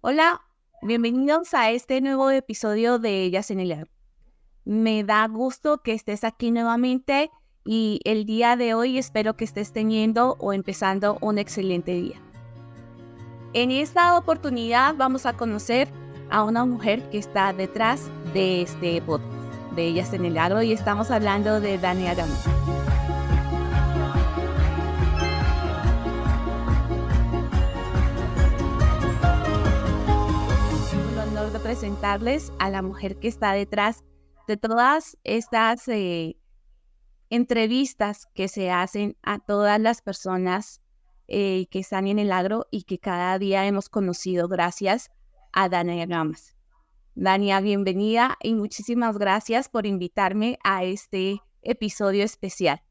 Hola, bienvenidos a este nuevo episodio de Ellas en el Agro. Me da gusto que estés aquí nuevamente y el día de hoy espero que estés teniendo o empezando un excelente día. En esta oportunidad vamos a conocer a una mujer que está detrás de este podcast de Ellas en el Agro y estamos hablando de Dani Aramis. De presentarles a la mujer que está detrás de todas estas entrevistas que se hacen a todas las personas que están en el agro y que cada día hemos conocido gracias a Dania Gamas. Dania, bienvenida y muchísimas gracias por invitarme a este episodio especial.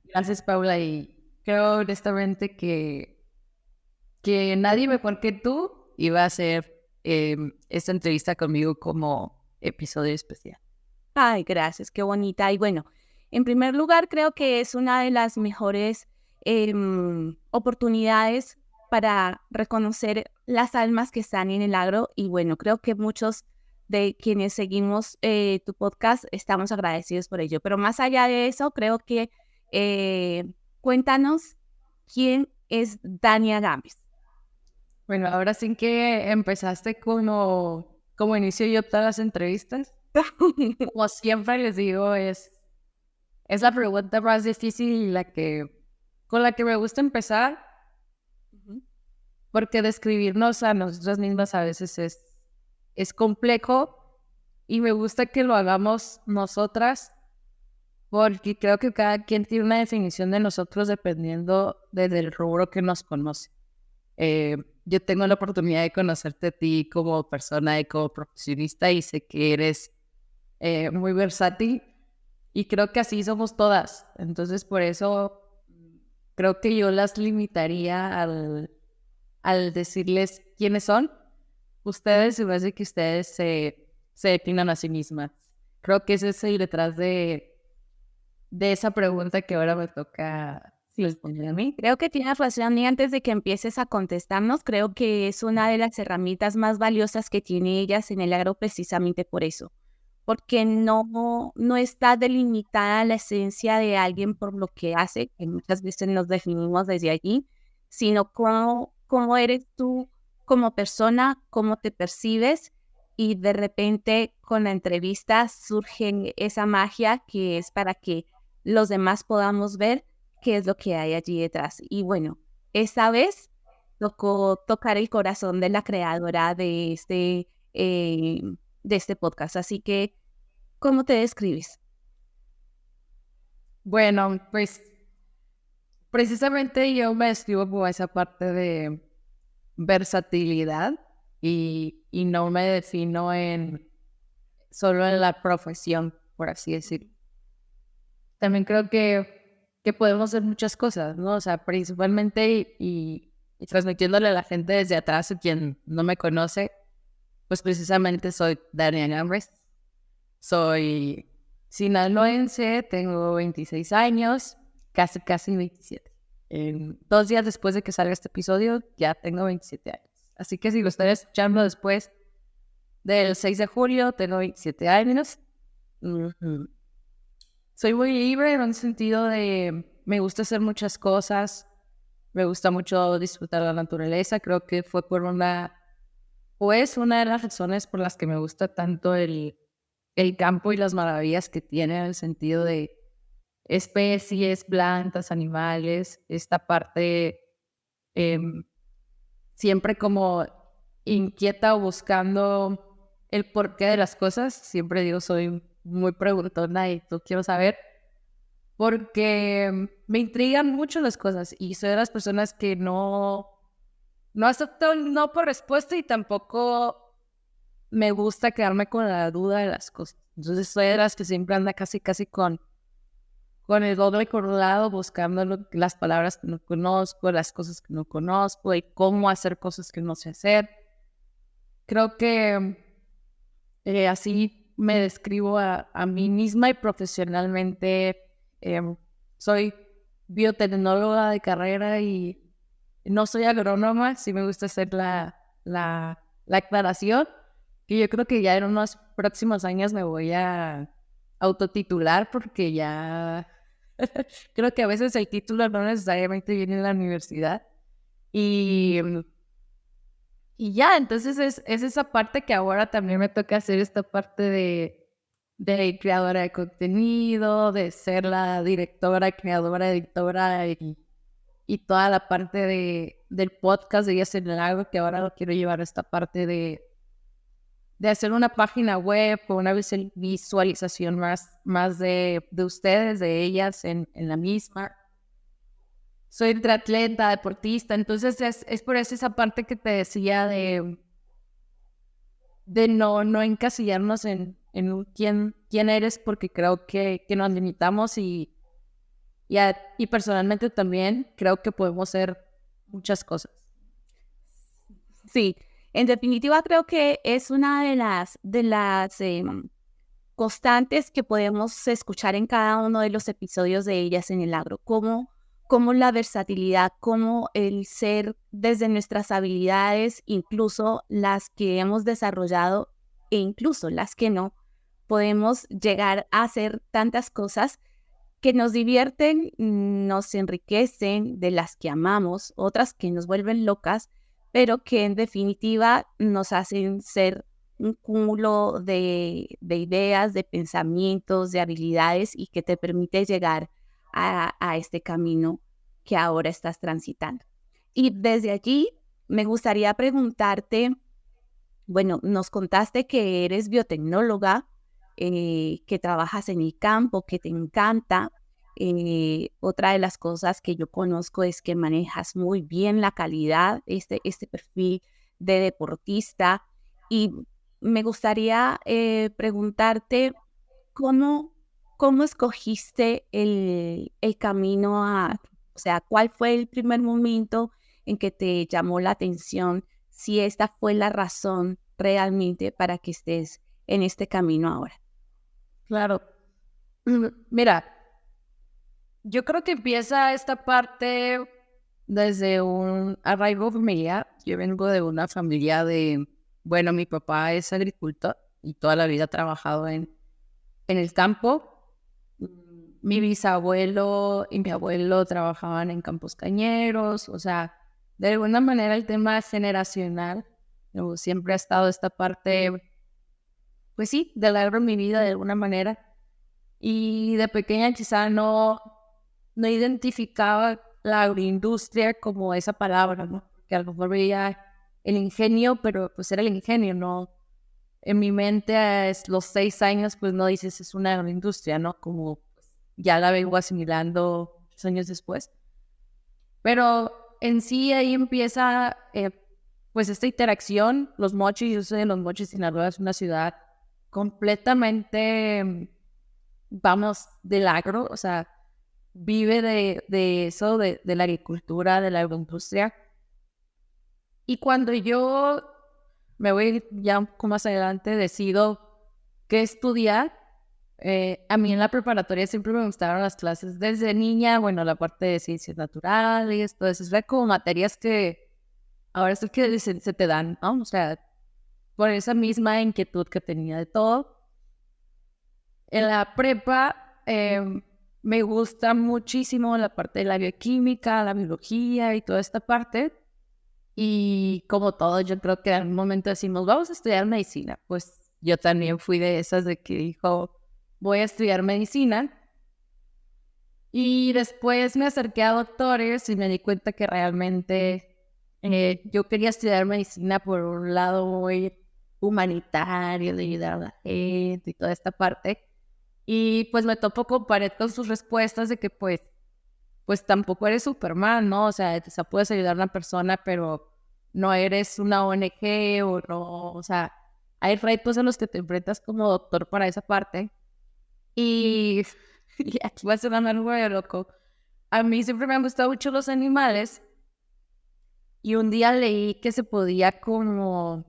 Gracias, Paula, y creo honestamente que nadie mejor que tú iba a hacer esta entrevista conmigo como episodio especial. Ay, gracias, qué bonita. Y bueno, en primer lugar, creo que es una de las mejores oportunidades para reconocer las almas que están en el agro. Y bueno, creo que muchos de quienes seguimos tu podcast estamos agradecidos por ello. Pero más allá de eso, creo que cuéntanos quién es Dania Gamis. Bueno, ahora sí que empezaste como inicio yo todas las entrevistas. Como siempre les digo, es la pregunta más difícil y con la que me gusta empezar, porque describirnos a nosotras mismas a veces es complejo y me gusta que lo hagamos nosotras, porque creo que cada quien tiene una definición de nosotros dependiendo del rubro que nos conoce. Yo tengo la oportunidad de conocerte a ti como persona y como profesionista y sé que eres muy versátil y creo que así somos todas. Entonces por eso creo que yo las limitaría al decirles quiénes son. Ustedes, y me hace que ustedes se definan a sí mismas. Creo que ese es el detrás de esa pregunta que ahora me toca responder a mí. Creo que tienes razón y antes de que empieces a contestarnos, creo que es una de las herramientas más valiosas que tiene ellas en el agro precisamente por eso, porque no está delimitada la esencia de alguien por lo que hace, que muchas veces nos definimos desde allí, sino cómo eres tú como persona, cómo te percibes y de repente con la entrevista surge esa magia que es para que los demás podamos ver qué es lo que hay allí detrás. Y bueno, esta vez tocó tocar el corazón de la creadora de este podcast. Así que, ¿cómo te describes? Bueno, pues precisamente yo me describo como esa parte de versatilidad y no me defino solo en la profesión, por así decirlo. También creo que podemos hacer muchas cosas, ¿no? O sea, principalmente y transmitiéndole a la gente desde atrás, a quien no me conoce, pues precisamente soy Dania Gamis. Soy sinaloense, tengo 26 años, casi 27. 2 días después de que salga este episodio, ya tengo 27 años. Así que si lo están escuchando después del 6 de julio, tengo 27 años. Soy muy libre en un sentido de me gusta hacer muchas cosas, me gusta mucho disfrutar la naturaleza. Creo que fue una de las razones por las que me gusta tanto el campo y las maravillas que tiene en el sentido de especies, plantas, animales, esta parte siempre como inquieta o buscando el porqué de las cosas. Siempre digo, soy muy preguntona y tú quiero saber, porque me intrigan mucho las cosas y soy de las personas que no acepto el no por respuesta y tampoco me gusta quedarme con la duda de las cosas. Entonces soy de las que siempre anda casi con el doble correlado buscando las palabras que no conozco, las cosas que no conozco y cómo hacer cosas que no sé hacer. Creo que así me describo a mí misma y profesionalmente. Soy biotecnóloga de carrera y no soy agrónoma, sí me gusta hacer la la aclaración, que yo creo que ya en unos próximos años me voy a autotitular porque ya creo que a veces el título no necesariamente viene en la universidad. Y, y ya, entonces es esa parte que ahora también me toca hacer esta parte de creadora de contenido, de ser la directora, creadora, editora y toda la parte del podcast de Ellas en el Agro, que ahora lo quiero llevar a esta parte de hacer una página web con una visualización más de ustedes, de ellas en la misma. Soy triatleta, deportista, entonces es por eso esa parte que te decía de no encasillarnos en quién eres, porque creo que nos limitamos y personalmente también creo que podemos ser muchas cosas. Sí, en definitiva creo que es una de las constantes que podemos escuchar en cada uno de los episodios de Ellas en el Agro, como la versatilidad, como el ser desde nuestras habilidades, incluso las que hemos desarrollado e incluso las que no, podemos llegar a hacer tantas cosas que nos divierten, nos enriquecen, de las que amamos, otras que nos vuelven locas, pero que en definitiva nos hacen ser un cúmulo de ideas, de pensamientos, de habilidades y que te permite llegar a este camino que ahora estás transitando. Y desde allí me gustaría preguntarte, bueno, nos contaste que eres biotecnóloga, que trabajas en el campo, que te encanta. Otra de las cosas que yo conozco es que manejas muy bien la calidad, este perfil de deportista. Y me gustaría preguntarte cómo, cómo escogiste el camino o sea, cuál fue el primer momento en que te llamó la atención, si esta fue la razón realmente para que estés en este camino ahora. Claro. Mira, yo creo que empieza esta parte desde un arraigo familiar. Yo vengo de una familia bueno, mi papá es agricultor y toda la vida ha trabajado en el campo. Mi bisabuelo y mi abuelo trabajaban en campos cañeros, o sea, de alguna manera el tema generacional, siempre ha estado esta parte, pues sí, del agro en mi vida de alguna manera. Y de pequeña quizá no identificaba la agroindustria como esa palabra, ¿no? Que a lo mejor veía el ingenio, pero pues era el ingenio, ¿no? En mi mente a los 6 años, pues no dices es una agroindustria, ¿no? Como ya la vengo asimilando muchos años después. Pero en sí ahí empieza pues esta interacción. Los Mochis, yo soy de Los Mochis, Sinaloa, es una ciudad completamente, vamos, del agro, o sea, vive de eso, de la agricultura, de la agroindustria. Y cuando yo me voy ya un poco más adelante, decido qué estudiar. A mí en la preparatoria siempre me gustaron las clases desde niña, bueno, la parte de ciencias naturales, todo eso, es como materias que ahora es que se te dan, ¿no? O sea, por esa misma inquietud que tenía de todo. En la prepa me gusta muchísimo la parte de la bioquímica, la biología y toda esta parte. Y como todo, yo creo que en un momento decimos, vamos a estudiar medicina. Pues yo también fui de esas de que dijo, voy a estudiar medicina. Y después me acerqué a doctores y me di cuenta que realmente yo quería estudiar medicina por un lado muy humanitario, de ayudar a la gente y toda esta parte. Y pues me topo con pared con sus respuestas de que pues tampoco eres Superman, ¿no? O sea, puedes ayudar a una persona, pero no eres una ONG o no, o sea, hay retos a los que te enfrentas como doctor para esa parte. Y, y aquí va a ser algo de loco. A mí siempre me han gustado mucho los animales y un día leí que se podía como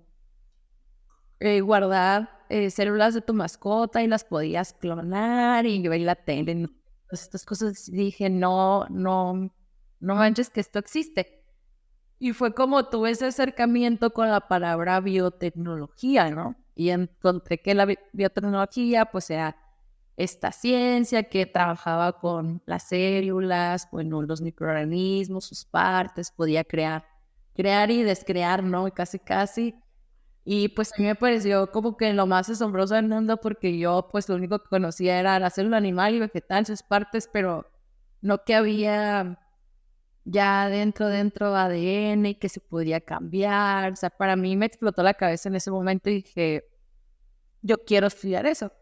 guardar células de tu mascota y las podías clonar y yo en la tele, ¿no? Pues estas cosas dije, no manches que esto existe. Y fue como tuve ese acercamiento con la palabra biotecnología, ¿no? Y encontré que la biotecnología, pues era esta ciencia que trabajaba con las células, bueno, los microorganismos, sus partes, podía crear y descrear, ¿no? Casi, casi. Y pues a mí me pareció como que lo más asombroso del mundo porque yo pues lo único que conocía era la célula animal y vegetal, sus partes, pero no que había ya dentro ADN y que se podía cambiar. O sea, para mí me explotó la cabeza en ese momento y dije, yo quiero estudiar eso.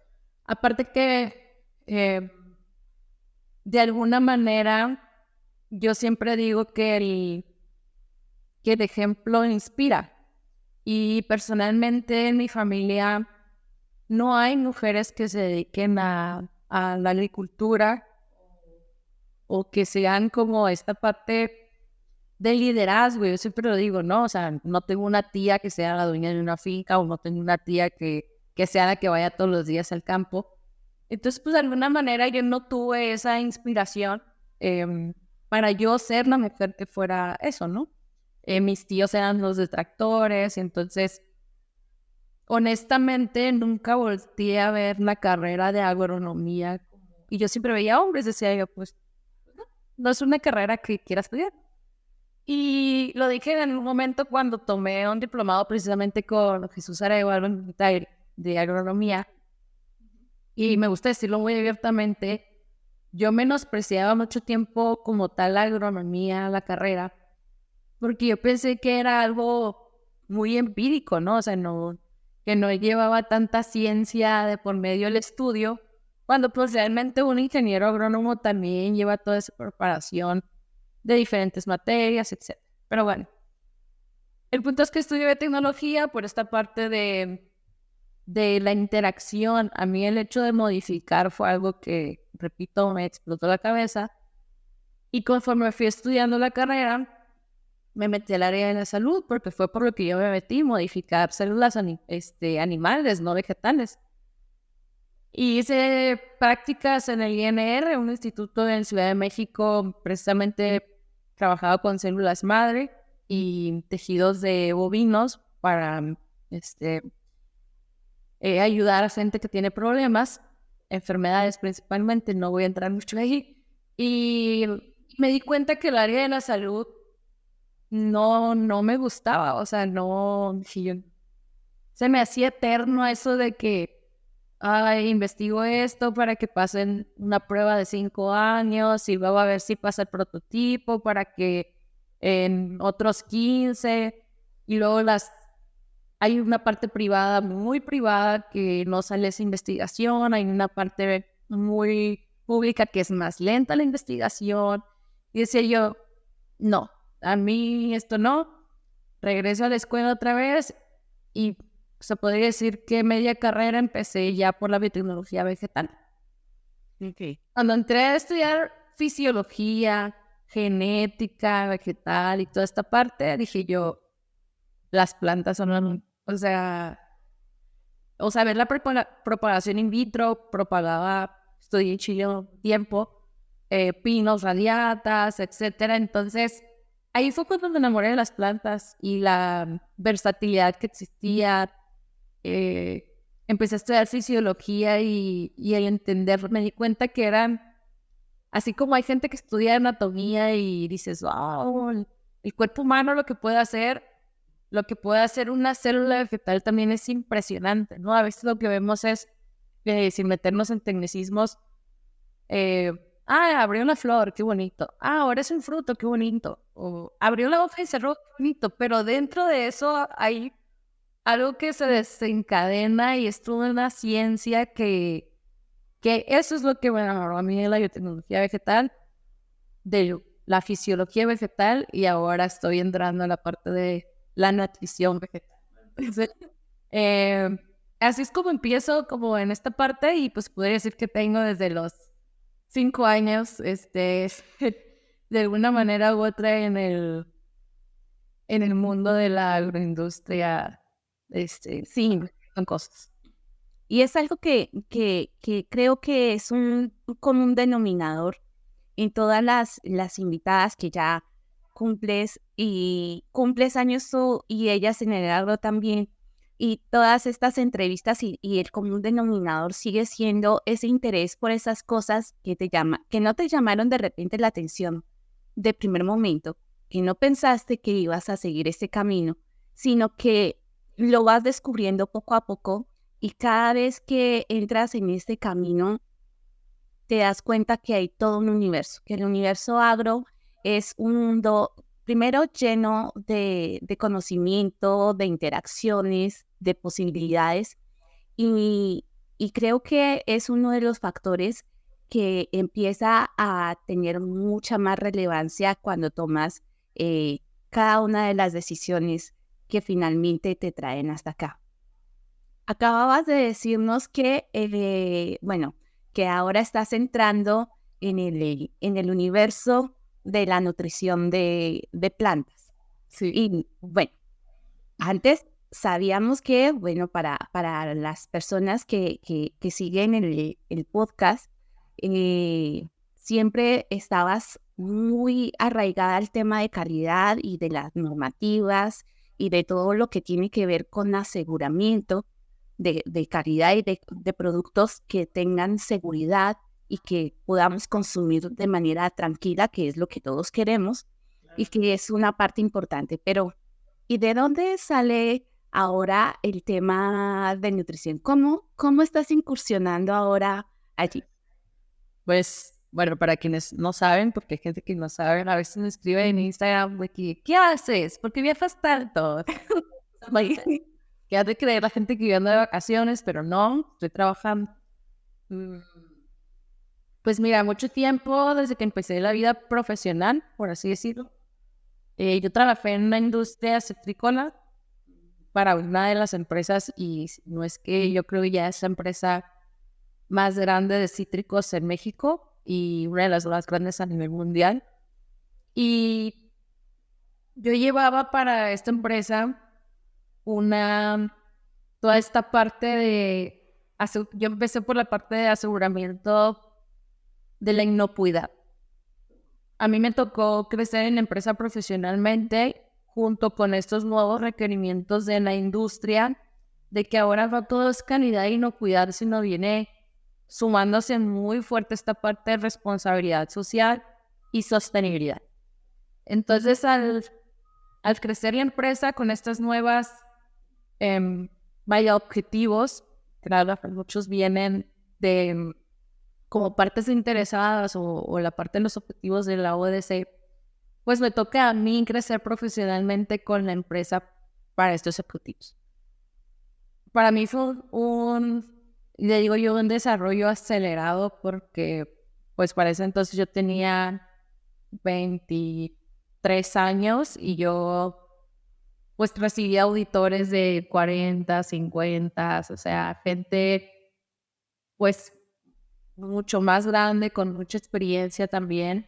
Aparte que de alguna manera yo siempre digo que el ejemplo inspira. Y personalmente en mi familia no hay mujeres que se dediquen a la agricultura o que sean como esta parte de liderazgo. Yo siempre lo digo, ¿no? O sea, no tengo una tía que sea la dueña de una finca o no tengo una tía que sea la que vaya todos los días al campo. Entonces, pues de alguna manera yo no tuve esa inspiración para yo ser la mujer que fuera eso, ¿no? Mis tíos eran los detractores y entonces, honestamente, nunca volteé a ver la carrera de agronomía. Y yo siempre veía hombres, decía yo, pues, no es una carrera que quiera estudiar. Y lo dije en un momento cuando tomé un diplomado precisamente con Jesús Arevalo de agronomía. Y me gusta decirlo muy abiertamente, yo menospreciaba mucho tiempo como tal la agronomía, la carrera, porque yo pensé que era algo muy empírico, ¿no? O sea, que no llevaba tanta ciencia de por medio del estudio, cuando pues realmente un ingeniero agrónomo también lleva toda esa preparación de diferentes materias, etc. Pero bueno, el punto es que estudié tecnología por esta parte de la interacción. A mí el hecho de modificar fue algo que, repito, me explotó la cabeza. Y conforme fui estudiando la carrera, me metí al área de la salud porque fue por lo que yo me metí, modificar células animales, no vegetales. Y hice prácticas en el INR, un instituto en Ciudad de México, precisamente trabajaba con células madre y tejidos de bovinos para ayudar a gente que tiene problemas, enfermedades principalmente, no voy a entrar mucho ahí. Y me di cuenta que el área de la salud no me gustaba, o sea, no, se me hacía eterno eso de que, investigo esto para que pasen una prueba de 5 años y luego a ver si pasa el prototipo para que en otros 15 y luego hay una parte privada, muy privada, que no sale esa investigación, hay una parte muy pública que es más lenta la investigación. Y decía yo, no, a mí esto no, regreso a la escuela otra vez y se podría decir que media carrera empecé ya por la biotecnología vegetal. Okay. Cuando entré a estudiar fisiología, genética, vegetal y toda esta parte, dije yo, las plantas son, o sea, ver la propagación in vitro, estudié en Chile un tiempo, pinos, radiatas, etcétera. Entonces, ahí fue cuando me enamoré de las plantas y la versatilidad que existía. Empecé a estudiar fisiología y al entender, me di cuenta que eran, así como hay gente que estudia anatomía y dices, wow, el cuerpo humano lo que puede hacer una célula vegetal también es impresionante, ¿no? A veces lo que vemos es, sin meternos en tecnicismos, abrió una flor, qué bonito. Ahora es un fruto, qué bonito. O abrió la hoja y cerró, qué bonito. Pero dentro de eso hay algo que se desencadena y es toda una ciencia que eso es lo que me enamoró a mí de la biotecnología vegetal, de la fisiología vegetal, y ahora estoy entrando a la parte de la nutrición vegetal. Entonces, así es como empiezo como en esta parte y pues podría decir que tengo desde los 5 años, de alguna manera u otra en el mundo de la agroindustria, sí, son cosas. Y es algo que creo que es un común denominador en todas las invitadas que ya cumples y cumples años tú y ellas en el agro también, y todas estas entrevistas y el común denominador sigue siendo ese interés por esas cosas que no te llamaron de repente la atención de primer momento, que no pensaste que ibas a seguir ese camino, sino que lo vas descubriendo poco a poco y cada vez que entras en este camino te das cuenta que hay todo un universo, que el universo agro es un mundo primero lleno de conocimiento, de interacciones, de posibilidades y, y creo que es uno de los factores que empieza a tener mucha más relevancia cuando tomas cada una de las decisiones que finalmente te traen hasta acá. Acababas de decirnos que, bueno, que ahora estás entrando en el universo de la nutrición de plantas. Sí. Y bueno, antes sabíamos que, bueno, para las personas que siguen el podcast, siempre estabas muy arraigada al tema de calidad y de las normativas y de todo lo que tiene que ver con aseguramiento de calidad y de productos que tengan seguridad y que podamos consumir de manera tranquila, que es lo que todos queremos y que es una parte importante. Pero, ¿y de dónde sale ahora el tema de nutrición? ¿Cómo estás incursionando ahora allí? Pues, bueno, para quienes no saben, porque hay gente que no sabe, a veces me escribe en Instagram de que, ¿qué haces? ¿Por qué viajas tanto? Que has de creer la gente que yo ando de vacaciones, pero no, estoy trabajando. Mm, Pues mira, mucho tiempo desde que empecé la vida profesional, por así decirlo. Yo trabajé en una industria citrícola para una de las empresas y no es que yo creo que ya es la empresa más grande de cítricos en México y una de las más grandes a nivel mundial. Y yo llevaba para esta empresa toda esta parte yo empecé por la parte de aseguramiento de la inocuidad. A mí me tocó crecer en la empresa profesionalmente junto con estos nuevos requerimientos de la industria, de que ahora no todo es calidad e inocuidad, sino viene sumándose muy fuerte esta parte de responsabilidad social y sostenibilidad. Entonces, al crecer la empresa con estas nuevas objetivos, claro, muchos vienen de como partes interesadas o la parte de los objetivos de la ODC, pues me toca a mí crecer profesionalmente con la empresa para estos objetivos. Para mí fue le digo yo, un desarrollo acelerado porque pues para ese entonces yo tenía 23 años y yo pues recibía auditores de 40, 50, o sea, gente pues mucho más grande, con mucha experiencia también.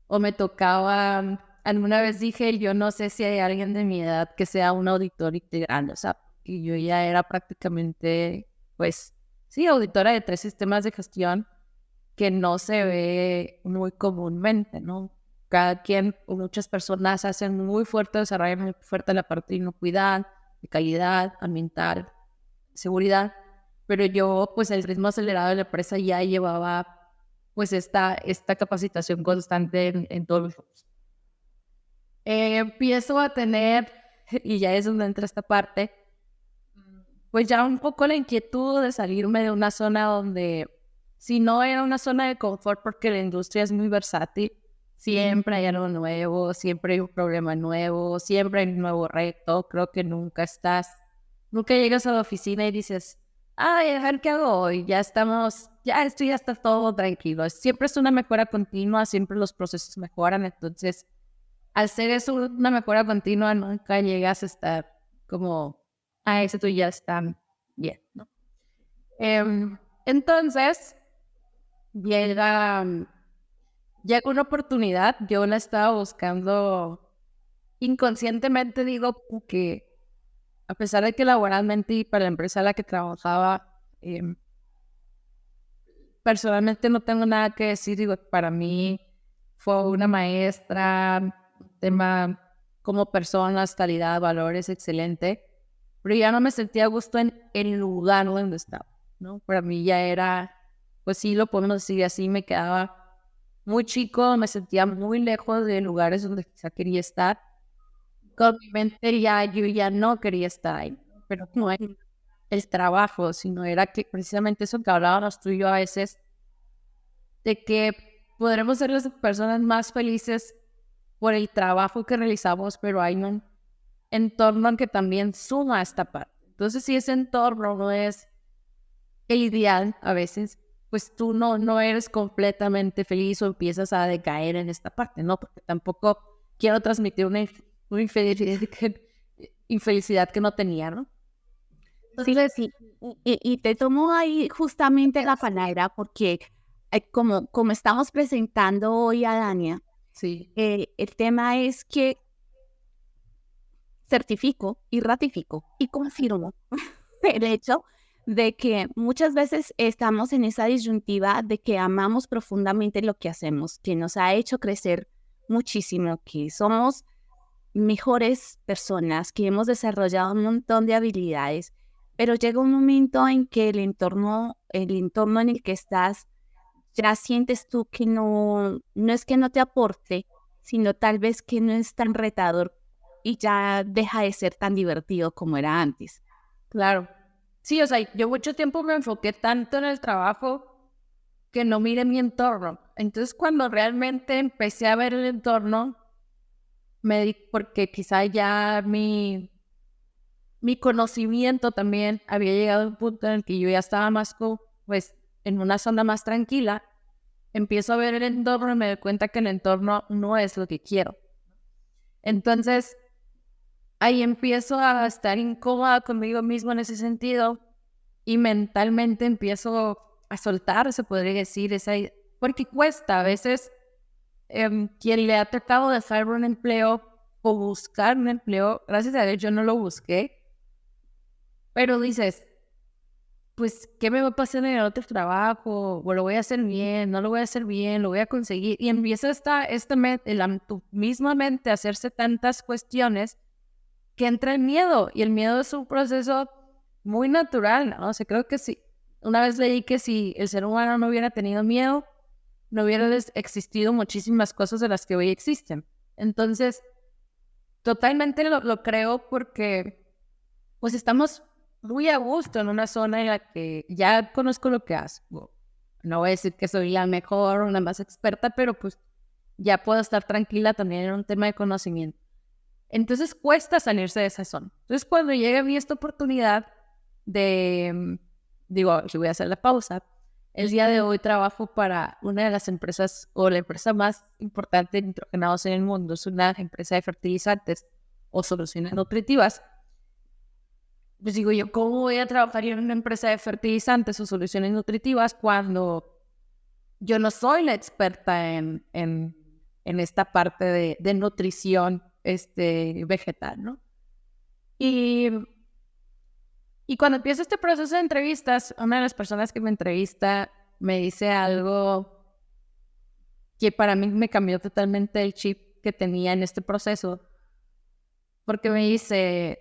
O me tocaba, alguna vez dije, yo no sé si hay alguien de mi edad que sea un auditor integral, o sea, que yo ya era prácticamente, pues, sí, auditora de 3 sistemas de gestión que no se ve muy comúnmente, ¿no? Cada quien o muchas personas hacen muy fuerte desarrollo, muy fuerte la parte de inocuidad, de calidad ambiental, seguridad, pero yo, pues, el ritmo acelerado de la empresa ya llevaba pues esta capacitación constante en todos los rubros. Empiezo a tener, y ya es donde entra esta parte, pues ya un poco la inquietud de salirme de una zona donde, si no era una zona de confort, porque la industria es muy versátil, siempre hay algo nuevo, siempre hay un problema nuevo, siempre hay un nuevo reto, creo que nunca llegas a la oficina y dices, ay, a ver qué hago hoy, ya esto ya está todo tranquilo. Siempre es una mejora continua, siempre los procesos mejoran, entonces, al ser eso una mejora continua, nunca llegas a estar como, esto ya está bien, ¿no? Entonces, llega una oportunidad, yo la estaba buscando inconscientemente, digo, que a pesar de que laboralmente y para la empresa a la que trabajaba, personalmente no tengo nada que decir, digo, para mí fue una maestra, un tema como personas, calidad, valores, excelente, pero ya no me sentía a gusto en el lugar donde estaba, ¿no? Para mí ya era, pues sí, lo podemos decir así, me quedaba muy chico, me sentía muy lejos de lugares donde quizá quería estar. Con mi mente yo ya no quería estar ahí, pero no era el trabajo, sino era que precisamente eso que hablábamos tú y yo a veces, de que podremos ser las personas más felices por el trabajo que realizamos, pero hay un entorno que también suma esta parte. Entonces, si ese entorno no es el ideal a veces, pues tú no eres completamente feliz o empiezas a decaer en esta parte, ¿no? Porque tampoco quiero transmitir una infelicidad que no tenía, ¿no? Sí, sí. Y te tomo ahí justamente la palabra porque como estamos presentando hoy a Dania, Sí, el tema es que certifico y ratifico y confirmo el hecho de que muchas veces estamos en esa disyuntiva de que amamos profundamente lo que hacemos, que nos ha hecho crecer muchísimo, que somos mejores personas, que hemos desarrollado un montón de habilidades, pero llega un momento en que el entorno en el que estás, ya sientes tú que no es que no te aporte, sino tal vez que no es tan retador y ya deja de ser tan divertido como era antes. claro. Sí, o sea, yo mucho tiempo me enfoqué tanto en el trabajo que no miré mi entorno. Entonces, cuando realmente empecé a ver el entorno, me di porque quizá ya mi conocimiento también había llegado a un punto en el que yo ya estaba más, pues, en una zona más tranquila. Empiezo a ver el entorno y me doy cuenta que el entorno no es lo que quiero. Entonces, ahí empiezo a estar incómoda conmigo mismo en ese sentido y mentalmente empiezo a soltar, se podría decir, porque cuesta a veces. Quien le ha tocado dejar un empleo o buscar un empleo, gracias a Dios yo no lo busqué, pero dices, pues, ¿qué me va a pasar en el otro trabajo? ¿O lo voy a hacer bien? ¿No lo voy a hacer bien? ¿Lo voy a conseguir? Y empieza tu misma mente a hacerse tantas cuestiones que entra el miedo, y el miedo es un proceso muy natural, ¿no? O sea, creo que sí. Una vez leí que si el ser humano no hubiera tenido miedo, no hubiera existido muchísimas cosas de las que hoy existen. Entonces, totalmente lo creo porque pues estamos muy a gusto en una zona en la que ya conozco lo que hago. No voy a decir que soy la mejor o la más experta, pero pues ya puedo estar tranquila también en un tema de conocimiento. Entonces cuesta salirse de esa zona. Entonces cuando llega a mí esta oportunidad digo, yo voy a hacer la pausa. El día de hoy trabajo para una de las empresas o la empresa más importante de nitrogenados en el mundo. Es una empresa de fertilizantes o soluciones nutritivas. Pues digo yo, ¿cómo voy a trabajar en una empresa de fertilizantes o soluciones nutritivas cuando yo no soy la experta en esta parte de nutrición vegetal, ¿no? Y, y cuando empiezo este proceso de entrevistas, una de las personas que me entrevista me dice algo que para mí me cambió totalmente el chip que tenía en este proceso, porque me dice,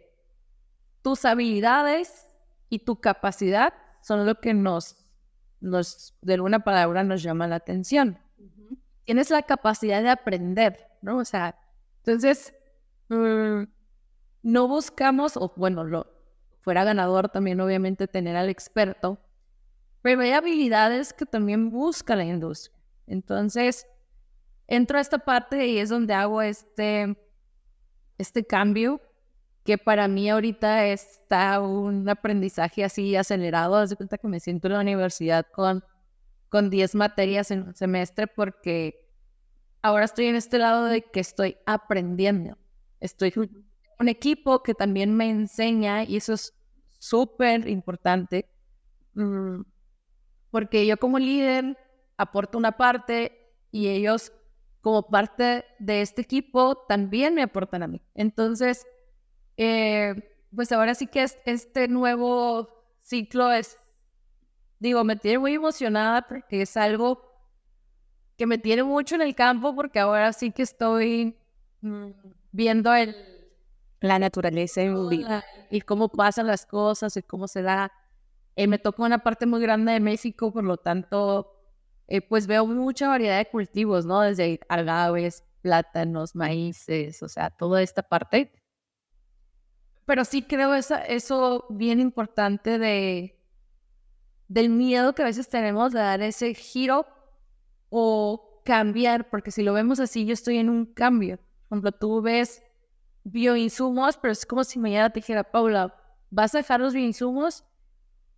tus habilidades y tu capacidad son lo que de alguna palabra nos llama la atención. Tienes la capacidad de aprender, ¿no? O sea, entonces, no buscamos, o bueno, fuera ganador también obviamente tener al experto, pero hay habilidades que también busca la industria. Entonces, entro a esta parte y es donde hago este cambio que para mí ahorita está un aprendizaje así acelerado. Haz de cuenta que me siento en la universidad con 10 materias en un semestre porque ahora estoy en este lado de que estoy aprendiendo. Estoy en un equipo que también me enseña y eso es súper importante porque yo como líder aporto una parte y ellos como parte de este equipo también me aportan a mí. Entonces, pues ahora sí que este nuevo ciclo me tiene muy emocionada porque es algo que me tiene mucho en el campo porque ahora sí que estoy viendo La naturaleza en vivo. y cómo pasan las cosas y cómo se da. Me tocó una parte muy grande de México, por lo tanto, pues veo mucha variedad de cultivos, ¿no? Desde agaves, plátanos, maíces, o sea, toda esta parte. Pero sí creo eso bien importante del miedo que a veces tenemos de dar ese giro o cambiar, porque si lo vemos así, yo estoy en un cambio. Por ejemplo, tú ves bioinsumos, pero es como si mañana te dijera, Paula, vas a dejar los bioinsumos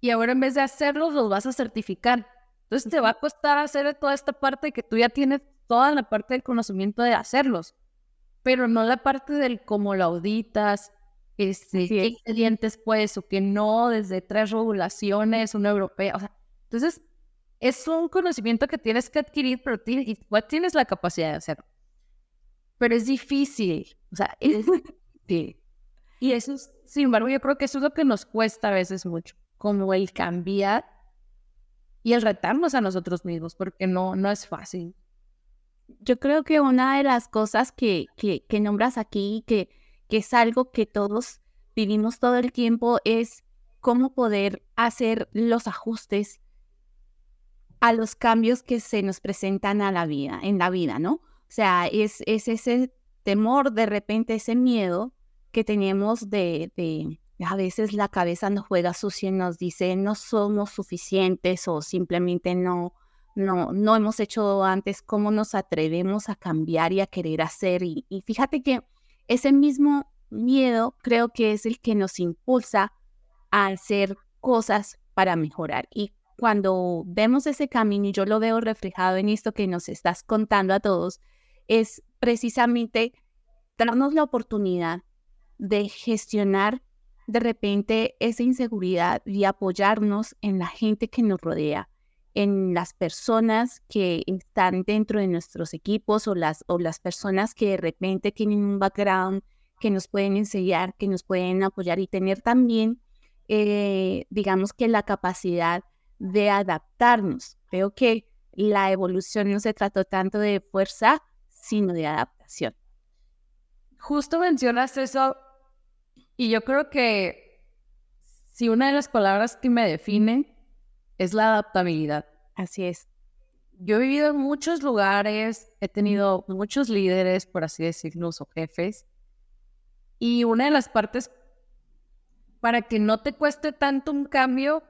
y ahora en vez de hacerlos, los vas a certificar. Entonces te va a costar hacer toda esta parte que tú ya tienes toda la parte del conocimiento de hacerlos, pero no la parte del cómo lo auditas, qué ingredientes puedes o qué no, desde 3 regulaciones, una europea. O sea, entonces, es un conocimiento que tienes que adquirir, pero igual tienes la capacidad de hacerlo. Pero es difícil, o sea, es difícil. Y eso, sin embargo, yo creo que eso es lo que nos cuesta a veces mucho, como el cambiar y el retarnos a nosotros mismos, porque no es fácil. Yo creo que una de las cosas que nombras aquí, que es algo que todos vivimos todo el tiempo, es cómo poder hacer los ajustes a los cambios que se nos presentan en la vida, ¿no? O sea, es ese temor, de repente, ese miedo que tenemos de a veces la cabeza nos juega sucio y nos dice no somos suficientes o simplemente no hemos hecho antes, ¿cómo nos atrevemos a cambiar y a querer hacer? Y fíjate que ese mismo miedo creo que es el que nos impulsa a hacer cosas para mejorar. Y cuando vemos ese camino, y yo lo veo reflejado en esto que nos estás contando a todos, es precisamente darnos la oportunidad de gestionar de repente esa inseguridad y apoyarnos en la gente que nos rodea, en las personas que están dentro de nuestros equipos o las personas que de repente tienen un background que nos pueden enseñar, que nos pueden apoyar y tener también, digamos que la capacidad de adaptarnos. Creo que la evolución no se trató tanto de fuerza, sino de adaptación. Justo mencionas eso y yo creo que si una de las palabras que me definen es la adaptabilidad. Así es. Yo he vivido en muchos lugares, he tenido muchos líderes, por así decirlo, o jefes, y una de las partes para que no te cueste tanto un cambio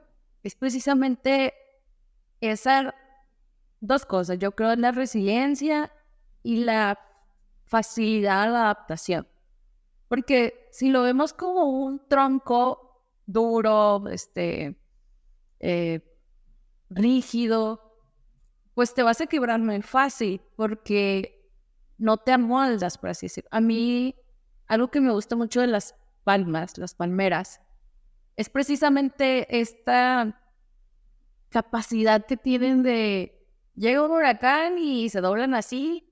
es precisamente esas 2 cosas. Yo creo en la resiliencia y la facilidad a la adaptación. Porque si lo vemos como un tronco duro, rígido, pues te vas a quebrar muy fácil porque no te amoldas, por así decirlo. A mí, algo que me gusta mucho de las palmas, las palmeras, es precisamente esta capacidad que tienen de llega un huracán y se doblan así,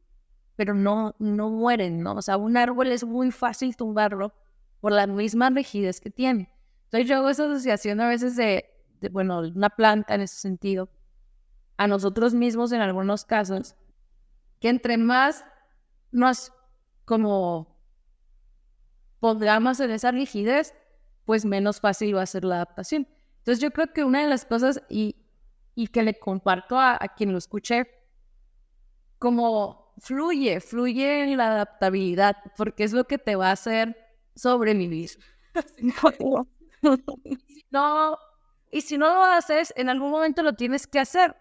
pero no mueren, ¿no? O sea, un árbol es muy fácil tumbarlo por la misma rigidez que tiene. Entonces yo hago esa asociación a veces de una planta en ese sentido, a nosotros mismos en algunos casos, que entre más nos como pongamos en esa rigidez, pues menos fácil va a ser la adaptación. Entonces yo creo que una de las cosas, y que le comparto a quien lo escuche, como fluye en la adaptabilidad, porque es lo que te va a hacer sobrevivir. Y si no lo haces, en algún momento lo tienes que hacer.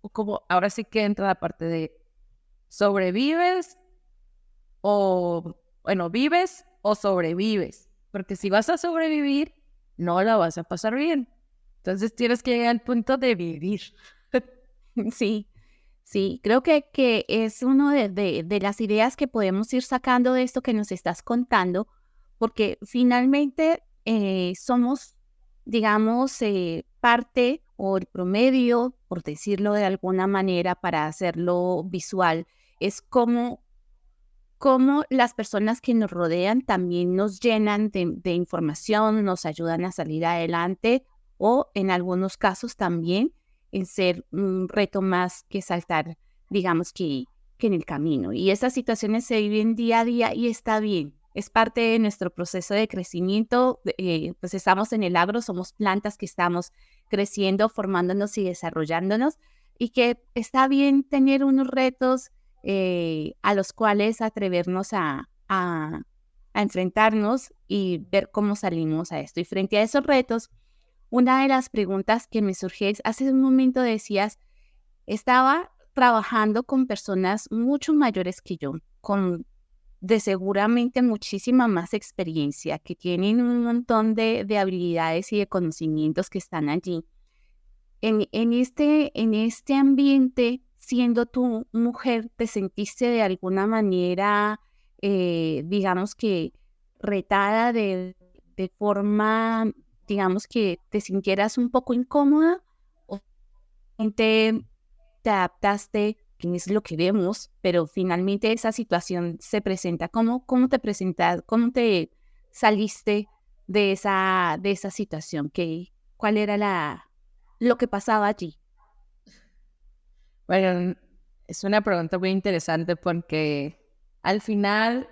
O como ahora sí que entra la parte de sobrevives vives o sobrevives. Porque si vas a sobrevivir, no la vas a pasar bien. Entonces tienes que llegar al punto de vivir. Sí, creo que es una de las ideas que podemos ir sacando de esto que nos estás contando, porque finalmente somos, digamos, parte o el promedio, por decirlo de alguna manera, para hacerlo visual, es como las personas que nos rodean también nos llenan de información, nos ayudan a salir adelante o en algunos casos también en ser un reto más que saltar, digamos que en el camino. Y esas situaciones se viven día a día y está bien. es parte de nuestro proceso de crecimiento. Pues estamos en el agro, somos plantas que estamos creciendo, formándonos y desarrollándonos, y que está bien tener unos retos a los cuales atrevernos a enfrentarnos y ver cómo salimos a esto. Y frente a esos retos, una de las preguntas que me surgió es, hace un momento decías, estaba trabajando con personas mucho mayores que yo, con de seguramente muchísima más experiencia, que tienen un montón de habilidades y de conocimientos que están allí. En este ambiente, siendo tú mujer, ¿te sentiste de alguna manera, digamos que retada de forma, digamos que te sintieras un poco incómoda o te adaptaste, que es lo que vemos, pero finalmente esa situación se presenta? ¿Cómo te presentas? ¿Cómo te saliste de esa situación? ¿Cuál era lo que pasaba allí? Bueno, es una pregunta muy interesante porque al final,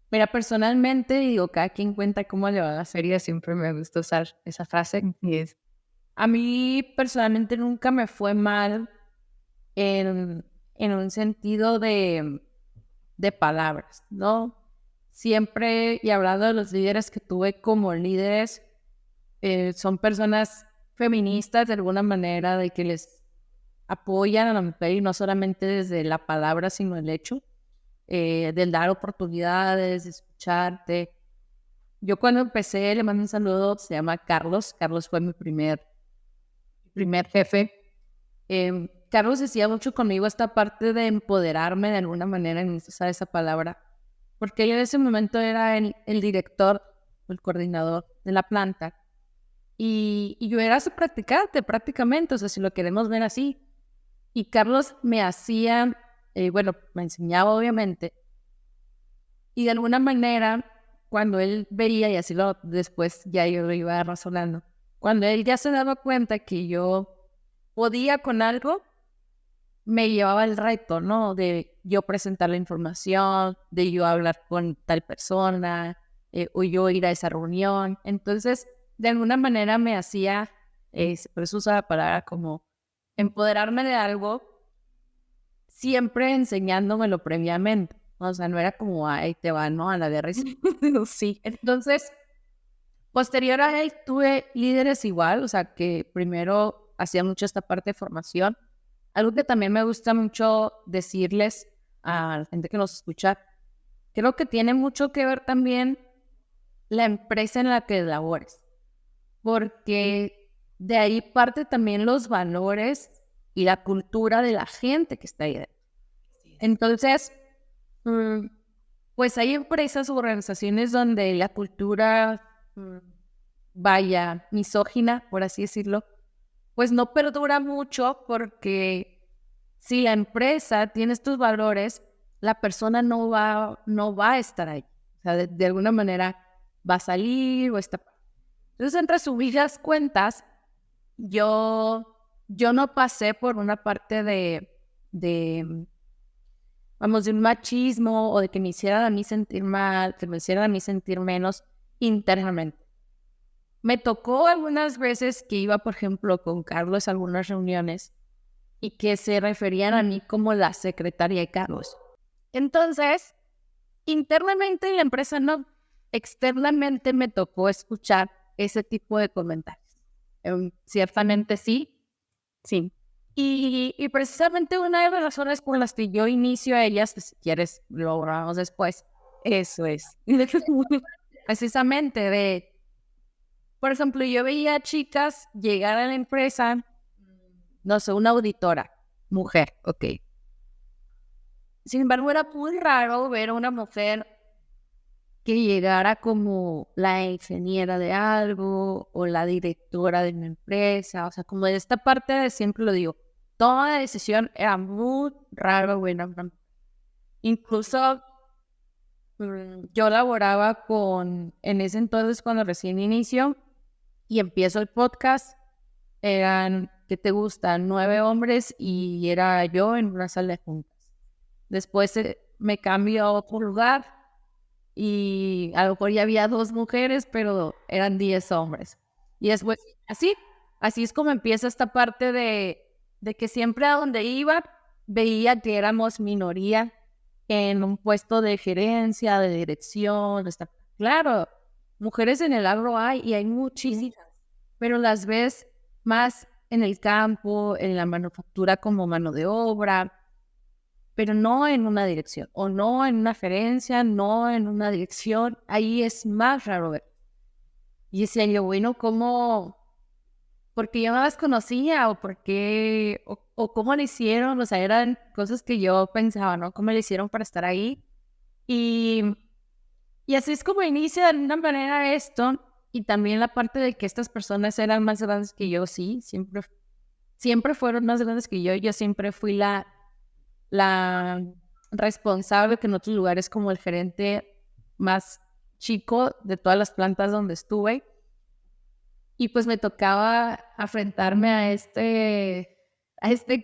mira, personalmente digo, cada quien cuenta cómo le va a la feria, siempre me gusta usar esa frase, y es, a mí personalmente nunca me fue mal en un sentido de palabras, ¿no? Siempre, y hablando de los líderes que tuve como líderes, son personas feministas de alguna manera, de que les apoyan a la mujer y no solamente desde la palabra, sino el hecho, del dar oportunidades, de escucharte. Yo cuando empecé, le mando un saludo, se llama Carlos. Carlos fue mi primer jefe. Carlos decía mucho conmigo esta parte de empoderarme de alguna manera, en usar esa palabra, porque él en ese momento era el director, el coordinador de la planta, y yo era su practicante prácticamente, o sea, si lo queremos ver así. Y Carlos me hacía, bueno, me enseñaba obviamente, y de alguna manera, cuando él veía, y así después ya yo lo iba razonando, cuando él ya se daba cuenta que yo podía con algo, me llevaba el reto, ¿no? De yo presentar la información, de yo hablar con tal persona, o yo ir a esa reunión. Entonces, de alguna manera me hacía, por eso usa la palabra como empoderarme de algo, siempre enseñándomelo previamente. O sea, no era como, ahí te va, ¿no? A la de risa. Sí. Entonces, posterior a él, tuve líderes igual, o sea, que primero hacían mucho esta parte de formación. Algo que también me gusta mucho decirles a la gente que nos escucha, creo que tiene mucho que ver también la empresa en la que labores, porque de ahí parte también los valores y la cultura de la gente que está ahí dentro. Entonces, pues hay empresas o organizaciones donde la cultura, vaya, misógina, por así decirlo, pues no perdura mucho, porque si la empresa tiene estos valores, la persona no va a estar ahí. O sea, de alguna manera va a salir o está. Entonces, en resumidas cuentas, yo no pasé por una parte vamos, de un machismo o de que me hicieran a mí sentir mal, que me hicieran a mí sentir menos internamente. Me tocó algunas veces que iba, por ejemplo, con Carlos a algunas reuniones y que se referían a mí como la secretaria de Carlos. Entonces, internamente en la empresa no, externamente me tocó escuchar ese tipo de comentarios. Ciertamente sí, sí. Y precisamente una de las razones por las que yo inicio a ellas, que si quieres lo hablamos después, Eso es. precisamente de, por ejemplo, yo veía chicas llegar a la empresa, no sé, una auditora, mujer, ok. Sin embargo, era muy raro ver a una mujer que llegara como la ingeniera de algo o la directora de una empresa, o sea, como de esta parte de siempre lo digo, toda decisión era muy raro, bueno, incluso yo laboraba en ese entonces cuando recién inicio y empiezo el podcast, eran, ¿qué te gusta? 9 hombres y era yo en una sala de juntas. Después me cambio a otro lugar y a lo mejor ya había 2 mujeres, pero eran 10 hombres. Y después, así es como empieza esta parte de que siempre a donde iba veía que éramos minoría en un puesto de gerencia, de dirección. Claro, mujeres en el agro hay y hay muchísimas, pero las ves más en el campo, en la manufactura como mano de obra, pero no en una dirección, o no en una gerencia, no en una dirección. Ahí es más raro ver. Y decía yo, bueno, ¿cómo? Porque yo no las conocía, o por qué, o cómo le hicieron, o sea, eran cosas que yo pensaba, ¿no? ¿Cómo le hicieron para estar ahí? Y, y así es como inicia de alguna manera esto, y también la parte de que estas personas eran más grandes que yo, sí, siempre fueron más grandes que yo siempre fui la responsable, que en otros lugares como el gerente más chico de todas las plantas donde estuve. Y pues me tocaba enfrentarme a este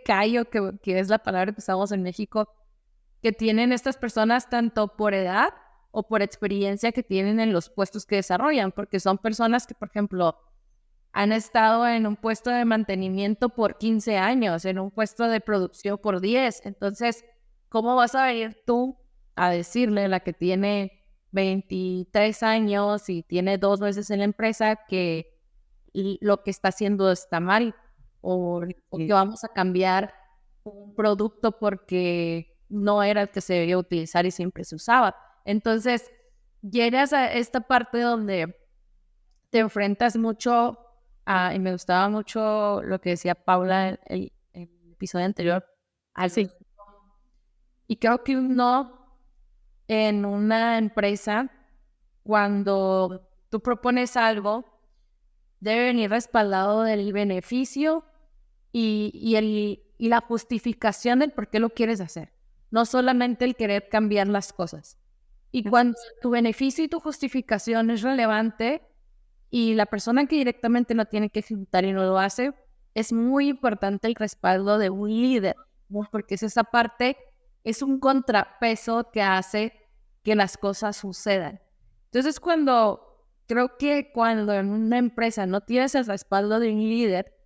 callo, que es la palabra que usamos en México, que tienen estas personas tanto por edad o por experiencia que tienen en los puestos que desarrollan, porque son personas que, por ejemplo, han estado en un puesto de mantenimiento por 15 años, en un puesto de producción por 10. Entonces, ¿cómo vas a venir tú a decirle a la que tiene 23 años y tiene 2 meses en la empresa que lo que está haciendo está mal, o que vamos a cambiar un producto porque no era el que se debía utilizar y siempre se usaba? Entonces, llegas a esta parte donde te enfrentas mucho y me gustaba mucho lo que decía Paula en el episodio anterior. Así. Y creo que uno en una empresa, cuando tú propones algo, debe venir respaldado del beneficio y la justificación del por qué lo quieres hacer. No solamente el querer cambiar las cosas. Y cuando tu beneficio y tu justificación es relevante y la persona que directamente lo tiene que ejecutar y no lo hace, es muy importante el respaldo de un líder, ¿no? Porque es esa parte, es un contrapeso que hace que las cosas sucedan. Entonces, creo que cuando en una empresa no tienes el respaldo de un líder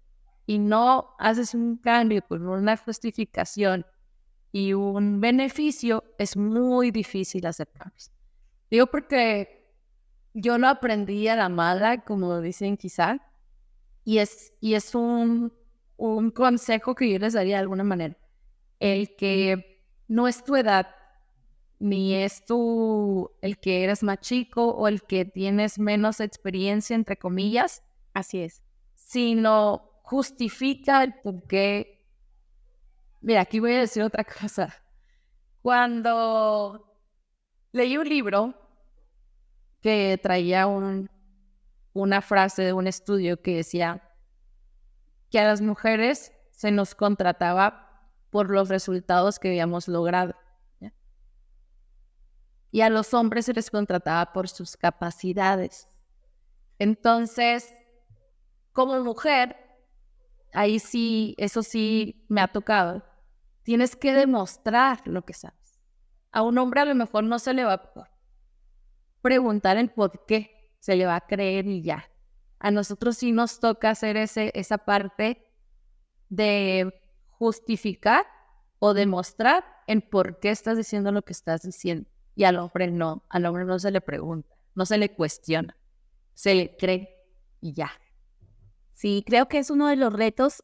y no haces un cambio con una justificación y un beneficio, es muy difícil hacer cambios. Digo porque yo lo aprendí a la mala, como dicen quizá, y es un consejo que yo les daría de alguna manera. El que no es tu edad, ni es tú el que eres más chico o el que tienes menos experiencia, entre comillas. Así es. Sino justifica el por qué. Mira, aquí voy a decir otra cosa. Cuando leí un libro que traía una frase de un estudio que decía que a las mujeres se nos contrataba por los resultados que habíamos logrado, ¿ya? Y a los hombres se les contrataba por sus capacidades. Entonces, como mujer, ahí sí, eso sí me ha tocado, tienes que demostrar lo que sabes. A un hombre a lo mejor no se le va a preguntar el por qué, se le va a creer y ya. A nosotros sí nos toca hacer esa parte de justificar o demostrar el por qué estás diciendo lo que estás diciendo. Y al hombre no se le pregunta, no se le cuestiona, se le cree y ya. Sí, creo que es uno de los retos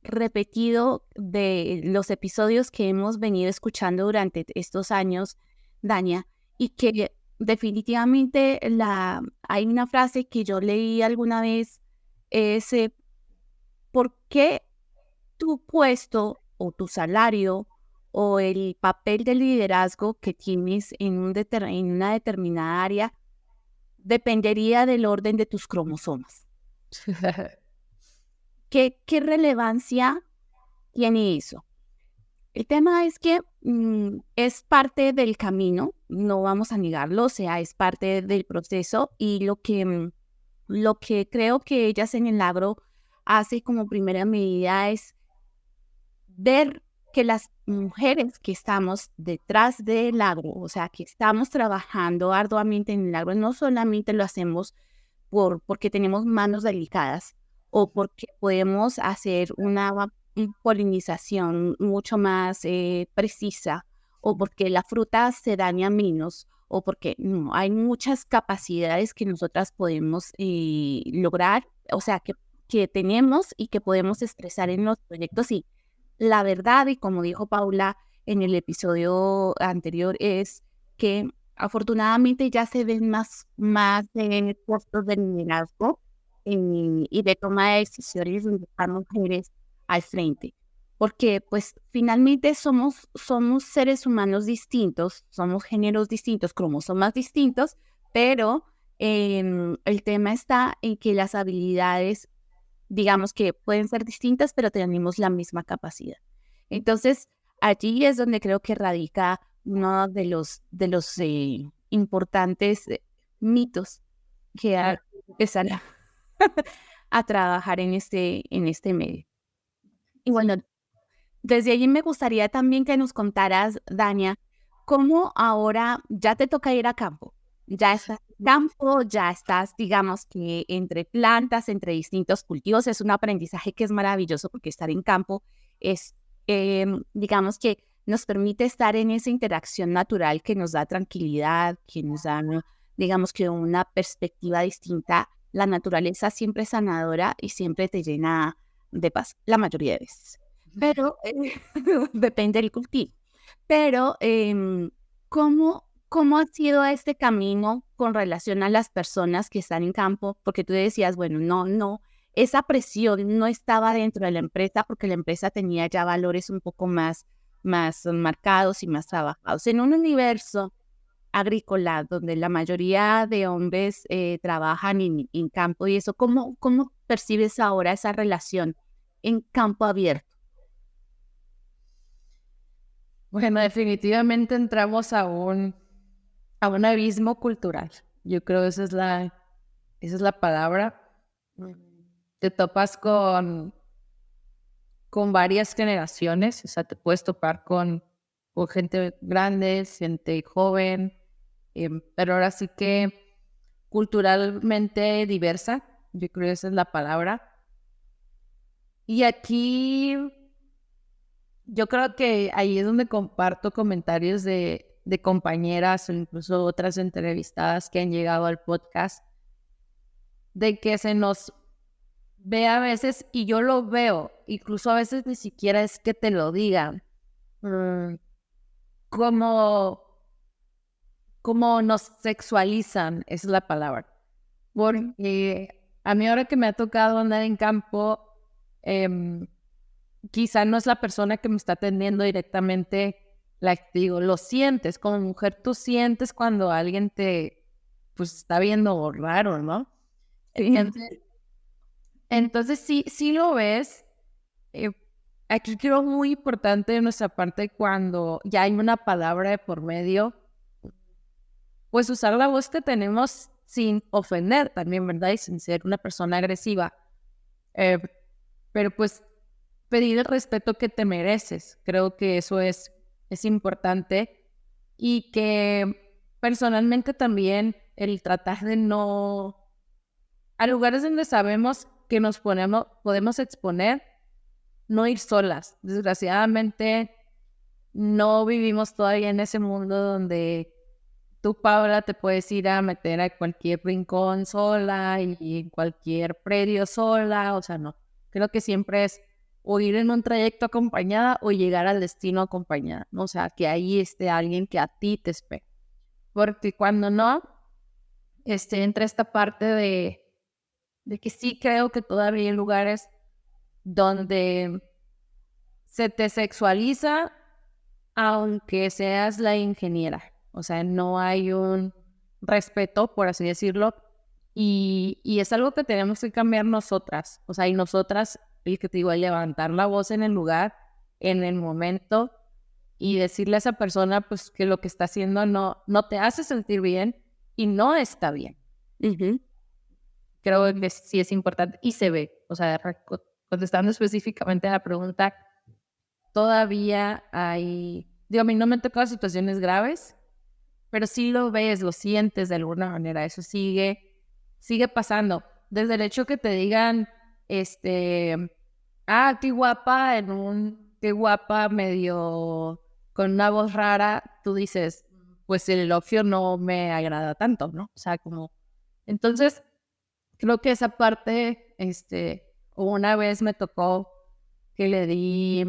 repetido de los episodios que hemos venido escuchando durante estos años, Dania, y que definitivamente hay una frase que yo leí alguna vez, es ¿por qué tu puesto o tu salario o el papel de liderazgo que tienes en una determinada área dependería del orden de tus cromosomas? ¿Qué relevancia tiene eso? El tema es que es parte del camino, no vamos a negarlo, o sea, es parte del proceso, y lo que creo que ellas en el agro hace como primera medida es ver que las mujeres que estamos detrás del agro, o sea, que estamos trabajando arduamente en el agro, no solamente lo hacemos porque tenemos manos delicadas o porque podemos hacer una polinización mucho más precisa o porque la fruta se daña menos o porque no, hay muchas capacidades que nosotras podemos lograr, o sea, que tenemos y que podemos expresar en los proyectos. Y la verdad, y como dijo Paula en el episodio anterior, es que afortunadamente ya se ven más puestos de liderazgo y de toma de decisiones donde están mujeres al frente. Porque pues finalmente somos seres humanos distintos, somos géneros distintos, cromosomas distintos, pero el tema está en que las habilidades, digamos que pueden ser distintas, pero tenemos la misma capacidad. Entonces, allí es donde creo que radica uno de los importantes mitos que hay que empezar a trabajar en este medio. Y bueno, desde allí me gustaría también que nos contaras, Dania, cómo ahora ya te toca ir a campo. Ya estás en campo, ya estás, digamos que entre plantas, entre distintos cultivos. Es un aprendizaje que es maravilloso porque estar en campo es, digamos que nos permite estar en esa interacción natural que nos da tranquilidad, que nos da, digamos que una perspectiva distinta. La naturaleza siempre es sanadora y siempre te llena de paz, la mayoría de veces. Pero depende del cultivo. Pero, ¿cómo ha sido este camino con relación a las personas que están en campo? Porque tú decías, bueno, no, esa presión no estaba dentro de la empresa porque la empresa tenía ya valores un poco más marcados y más trabajados. En un universo agrícola donde la mayoría de hombres trabajan en campo y eso, ¿cómo percibes ahora esa relación en campo abierto? Bueno, definitivamente entramos a un abismo cultural. Yo creo que esa es la palabra. Te topas con varias generaciones, o sea, te puedes topar con gente grande, gente joven, pero ahora sí que culturalmente diversa, yo creo que esa es la palabra. Y aquí yo creo que ahí es donde comparto comentarios de compañeras o incluso otras entrevistadas que han llegado al podcast, de que se nos ve a veces, y yo lo veo, incluso a veces ni siquiera es que te lo digan, como nos sexualizan, es la palabra. Porque a mí ahora que me ha tocado andar en campo, quizá no es la persona que me está atendiendo directamente la que digo, lo sientes, como mujer tú sientes cuando alguien te pues está viendo raro, ¿no? Sí. Entonces sí lo ves. Aquí creo muy importante de nuestra parte cuando ya hay una palabra de por medio, pues usar la voz que tenemos sin ofender también, ¿verdad? Y sin ser una persona agresiva. Pero pues pedir el respeto que te mereces. Creo que eso es importante y que personalmente también el tratar de no... A lugares donde sabemos que nos podemos exponer, no ir solas. Desgraciadamente no vivimos todavía en ese mundo donde tú, Paula, te puedes ir a meter a cualquier rincón sola y en cualquier predio sola. O sea, no. Creo que siempre es o ir en un trayecto acompañada o llegar al destino acompañada, ¿no? O sea, que ahí esté alguien que a ti te espera. Porque cuando no, entra esta parte de que sí creo que todavía hay lugares donde se te sexualiza aunque seas la ingeniera. O sea, no hay un respeto, por así decirlo, y es algo que tenemos que cambiar nosotras. O sea, y nosotras, el que te digo, levantar la voz en el lugar, en el momento, y decirle a esa persona pues que lo que está haciendo no te hace sentir bien y no está bien. Creo que sí es importante y se ve. O sea, contestando específicamente a la pregunta, todavía hay, digo, a mí no me han tocado situaciones graves, pero sí lo ves, lo sientes de alguna manera, eso sigue pasando. Desde el hecho que te digan, qué guapa, medio con una voz rara, tú dices, pues el elogio no me agrada tanto, ¿no? O sea, como, entonces, creo que esa parte, una vez me tocó que le di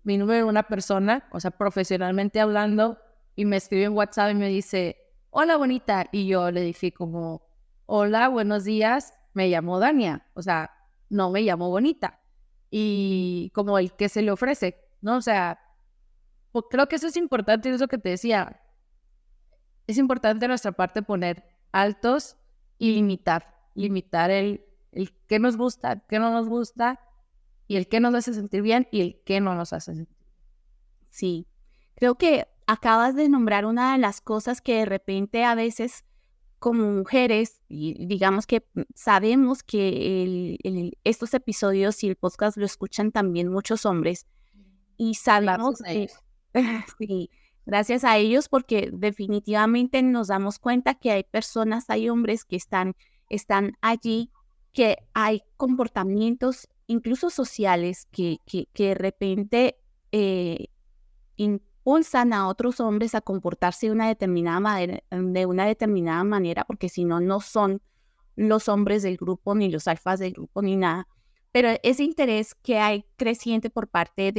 mi número a una persona, o sea, profesionalmente hablando, y me escribió en WhatsApp y me dice, hola, bonita, y yo le dije como, hola, buenos días, me llamo Dania, o sea, no me llamo bonita, y como el que se le ofrece, ¿no? O sea, pues creo que eso es importante, es lo que te decía, es importante de nuestra parte poner altos y limitar el qué nos gusta, qué no nos gusta, y el qué nos hace sentir bien y el qué no nos hace sentir bien. Sí, creo que acabas de nombrar una de las cosas que de repente a veces como mujeres, y digamos que sabemos que estos episodios y el podcast lo escuchan también muchos hombres, y sabemos Gracias a que, ellos. sí, gracias a ellos, porque definitivamente nos damos cuenta que hay personas, hay hombres que están allí, que hay comportamientos, incluso sociales, que de repente impulsan a otros hombres a comportarse de una determinada manera, porque si no, no son los hombres del grupo, ni los alfas del grupo, ni nada. Pero ese interés que hay creciente por parte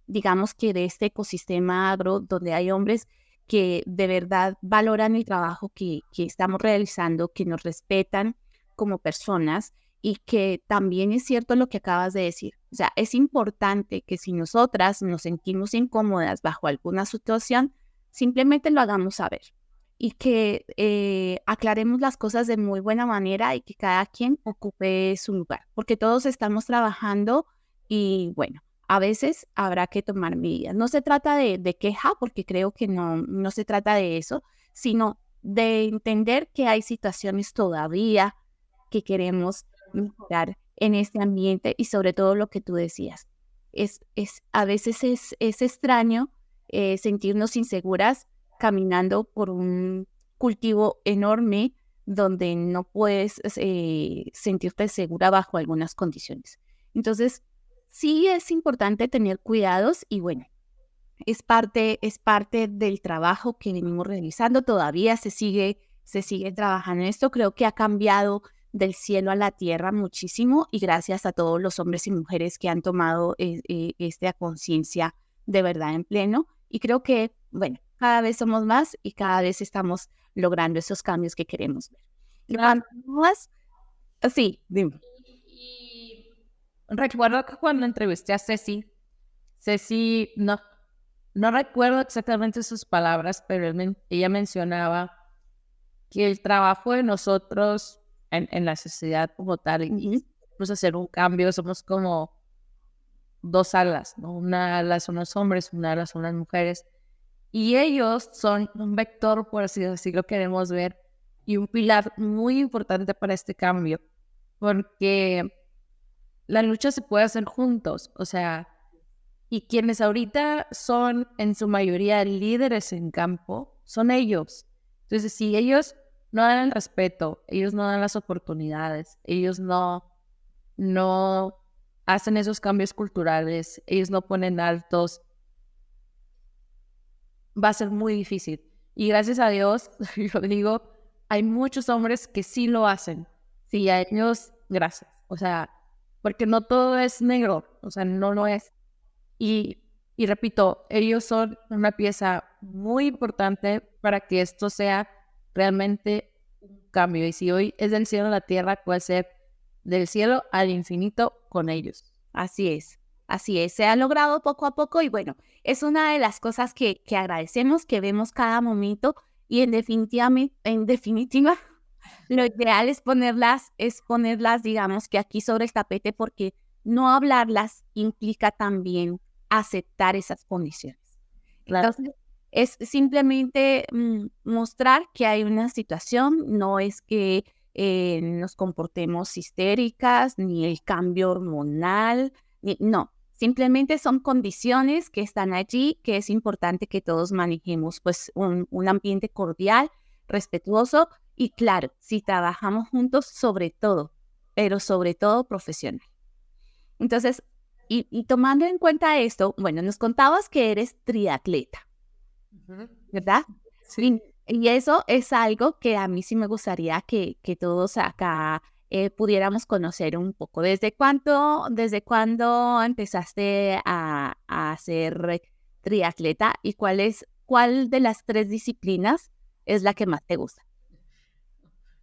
digamos que de este ecosistema agro, donde hay hombres que de verdad valoran el trabajo que estamos realizando, que nos respetan como personas y que también es cierto lo que acabas de decir. O sea, es importante que si nosotras nos sentimos incómodas bajo alguna situación, simplemente lo hagamos saber y que aclaremos las cosas de muy buena manera y que cada quien ocupe su lugar, porque todos estamos trabajando y bueno, a veces habrá que tomar medidas. No se trata de queja, porque creo que no se trata de eso, sino de entender que hay situaciones todavía que queremos mejorar en este ambiente y sobre todo lo que tú decías. A veces es extraño sentirnos inseguras caminando por un cultivo enorme donde no puedes sentirte segura bajo algunas condiciones. Entonces, sí es importante tener cuidados y bueno, es parte del trabajo que venimos realizando. Todavía se sigue trabajando en esto. Creo que ha cambiado del cielo a la tierra muchísimo y gracias a todos los hombres y mujeres que han tomado esta conciencia de verdad en pleno. Y creo que, bueno, cada vez somos más y cada vez estamos logrando esos cambios que queremos ver. Y cuando más, sí, dime. Y recuerdo que cuando entrevisté a Ceci, no recuerdo exactamente sus palabras, pero ella mencionaba que el trabajo de nosotros en la sociedad como tal, incluso hacer un cambio, somos como dos alas, ¿no? Una ala son los hombres, una ala son las mujeres, y ellos son un vector, por así decirlo, queremos ver, y un pilar muy importante para este cambio, porque la lucha se puede hacer juntos, o sea, y quienes ahorita son en su mayoría líderes en campo, son ellos. Entonces, si ellos no dan el respeto, ellos no dan las oportunidades, ellos no hacen esos cambios culturales, ellos no ponen altos, va a ser muy difícil. Y gracias a Dios, yo digo, hay muchos hombres que sí lo hacen. Sí, a ellos, gracias. O sea, porque no todo es negro, o sea, no lo es. Y repito, ellos son una pieza muy importante para que esto sea realmente un cambio. Y si hoy es del cielo a la tierra, puede ser del cielo al infinito con ellos. Así es, así es. Se ha logrado poco a poco y bueno, es una de las cosas que agradecemos, que vemos cada momento y en definitiva, lo ideal es ponerlas, digamos que aquí sobre el tapete porque no hablarlas implica también aceptar esas condiciones. Claro. Entonces, es simplemente mostrar que hay una situación, no es que nos comportemos histéricas, ni el cambio hormonal, no, Simplemente son condiciones que están allí, que es importante que todos manejemos, pues un ambiente cordial, respetuoso y claro, si trabajamos juntos, sobre todo, pero sobre todo profesional. Entonces, y tomando en cuenta esto, bueno, nos contabas que eres triatleta, ¿verdad? Sí. Y eso es algo que a mí sí me gustaría que todos acá pudiéramos conocer un poco. ¿Desde cuándo empezaste a ser triatleta y cuál de las tres disciplinas es la que más te gusta?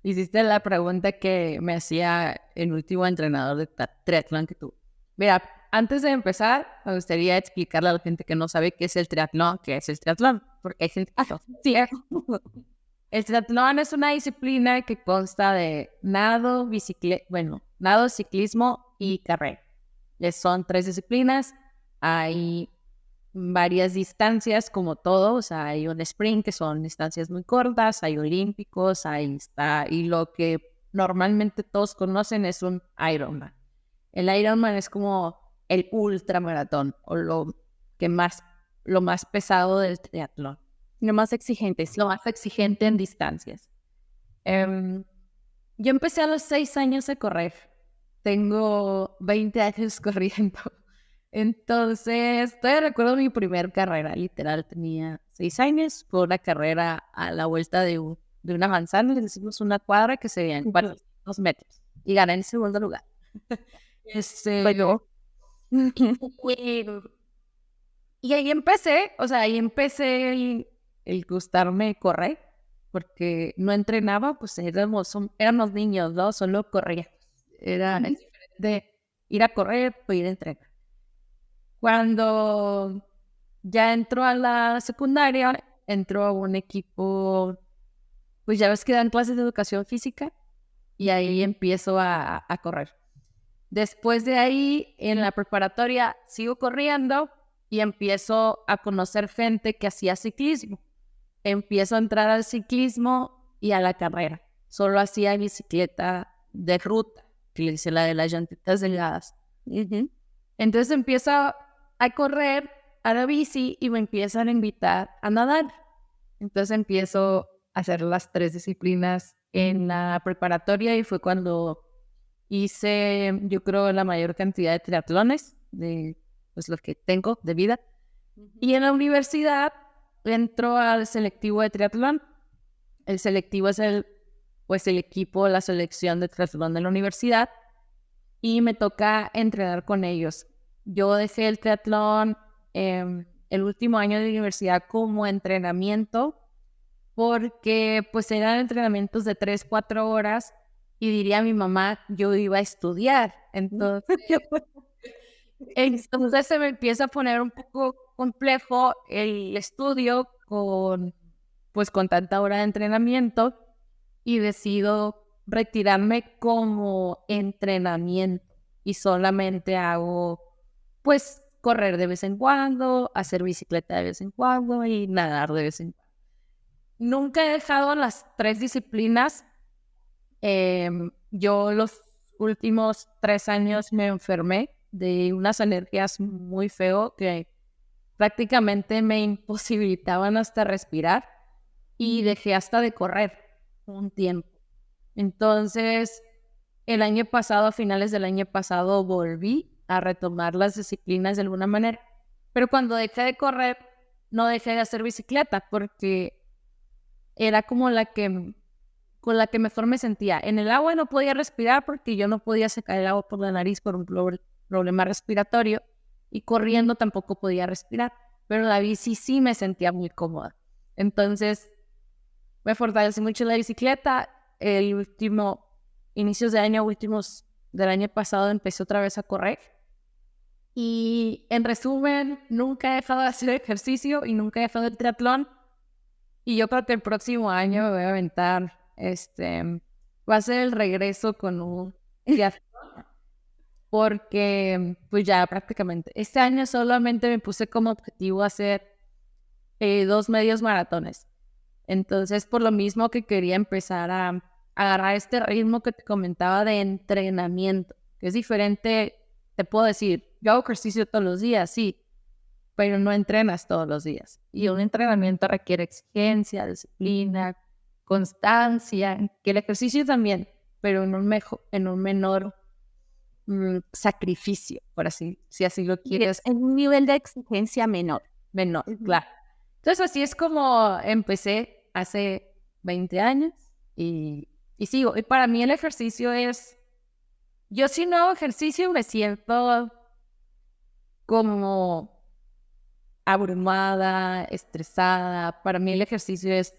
Hiciste la pregunta que me hacía el último entrenador de triatlón que tuve. Mira, antes de empezar, me gustaría explicarle a la gente que no sabe qué es el triatlón, porque hay gente que no. Sí. El triatlón es una disciplina que consta de nado, nado, ciclismo y carrera. Son 3 disciplinas. Hay varias distancias, como todo. O sea, hay un sprint, que son distancias muy cortas, hay olímpicos, y lo que normalmente todos conocen es un Ironman. El Ironman es como el ultramaratón, o lo más pesado del triatlón. Lo más exigente, sí. Lo más exigente en distancias. Yo empecé a los 6 años a correr. Tengo 20 años corriendo. Entonces, todavía recuerdo mi primer carrera. Literal, tenía 6 años. Fue una carrera a la vuelta de una manzana. Le decimos una cuadra que se veía en 400 metros. Y gané en segundo lugar. Bueno. Y ahí empecé, el gustarme correr, porque no entrenaba, pues éramos niños, ¿no? Solo corríamos. Era diferente ir a correr o ir a entrenar. Cuando ya entró a la secundaria, entró a un equipo, pues ya ves que dan clases de educación física, y ahí empiezo a correr. Después de ahí, en la preparatoria, sigo corriendo y empiezo a conocer gente que hacía ciclismo. Empiezo a entrar al ciclismo y a la carrera. Solo hacía bicicleta de ruta, que le hice la de las llantitas delgadas. Entonces empiezo a correr a la bici y me empiezan a invitar a nadar. Entonces empiezo a hacer las 3 disciplinas en la preparatoria, y fue cuando hice, yo creo, la mayor cantidad de triatlones de pues los que tengo de vida. Y en la universidad entro al selectivo de triatlón. El selectivo es el equipo, la selección de triatlón de la universidad, y me toca entrenar con ellos. Yo dejé el triatlón el último año de universidad como entrenamiento, porque pues eran entrenamientos de 3-4 horas, y diría mi mamá, yo iba a estudiar. Entonces se me empieza a poner un poco complejo el estudio con tanta hora de entrenamiento, y decido retirarme como entrenamiento, y solamente hago pues correr de vez en cuando, hacer bicicleta de vez en cuando y nadar de vez en cuando. Nunca he dejado las 3 disciplinas. Yo los últimos 3 años me enfermé de unas alergias muy feo que prácticamente me imposibilitaban hasta respirar, y dejé hasta de correr un tiempo. Entonces, el año pasado, a finales del año pasado, volví a retomar las disciplinas de alguna manera. Pero cuando dejé de correr, no dejé de hacer bicicleta, porque era como con la que mejor me sentía. En el agua no podía respirar porque yo no podía sacar el agua por la nariz por un problema respiratorio, y corriendo tampoco podía respirar, pero la bici sí me sentía muy cómoda. Entonces me fortalecí mucho la bicicleta. Inicios de año, últimos del año pasado, empecé otra vez a correr. Y en resumen, nunca he dejado de hacer ejercicio y nunca he dejado el triatlón. Y yo creo que el próximo año me voy a aventar, va a ser el regreso con un triatlón, porque pues ya prácticamente este año solamente me puse como objetivo hacer 2 medios maratones. Entonces, por lo mismo que quería empezar a agarrar este ritmo que te comentaba de entrenamiento, que es diferente te puedo decir, yo hago ejercicio todos los días, sí, pero no entrenas todos los días. Y un entrenamiento requiere exigencia, disciplina, constancia, que el ejercicio también, pero en un menor sacrificio, por así, si así lo quieres. En un nivel de exigencia menor. Menor, claro. Entonces así es como empecé hace 20 años y sigo. Y para mí el ejercicio es, yo si no hago ejercicio me siento como abrumada, estresada. Para mí el ejercicio es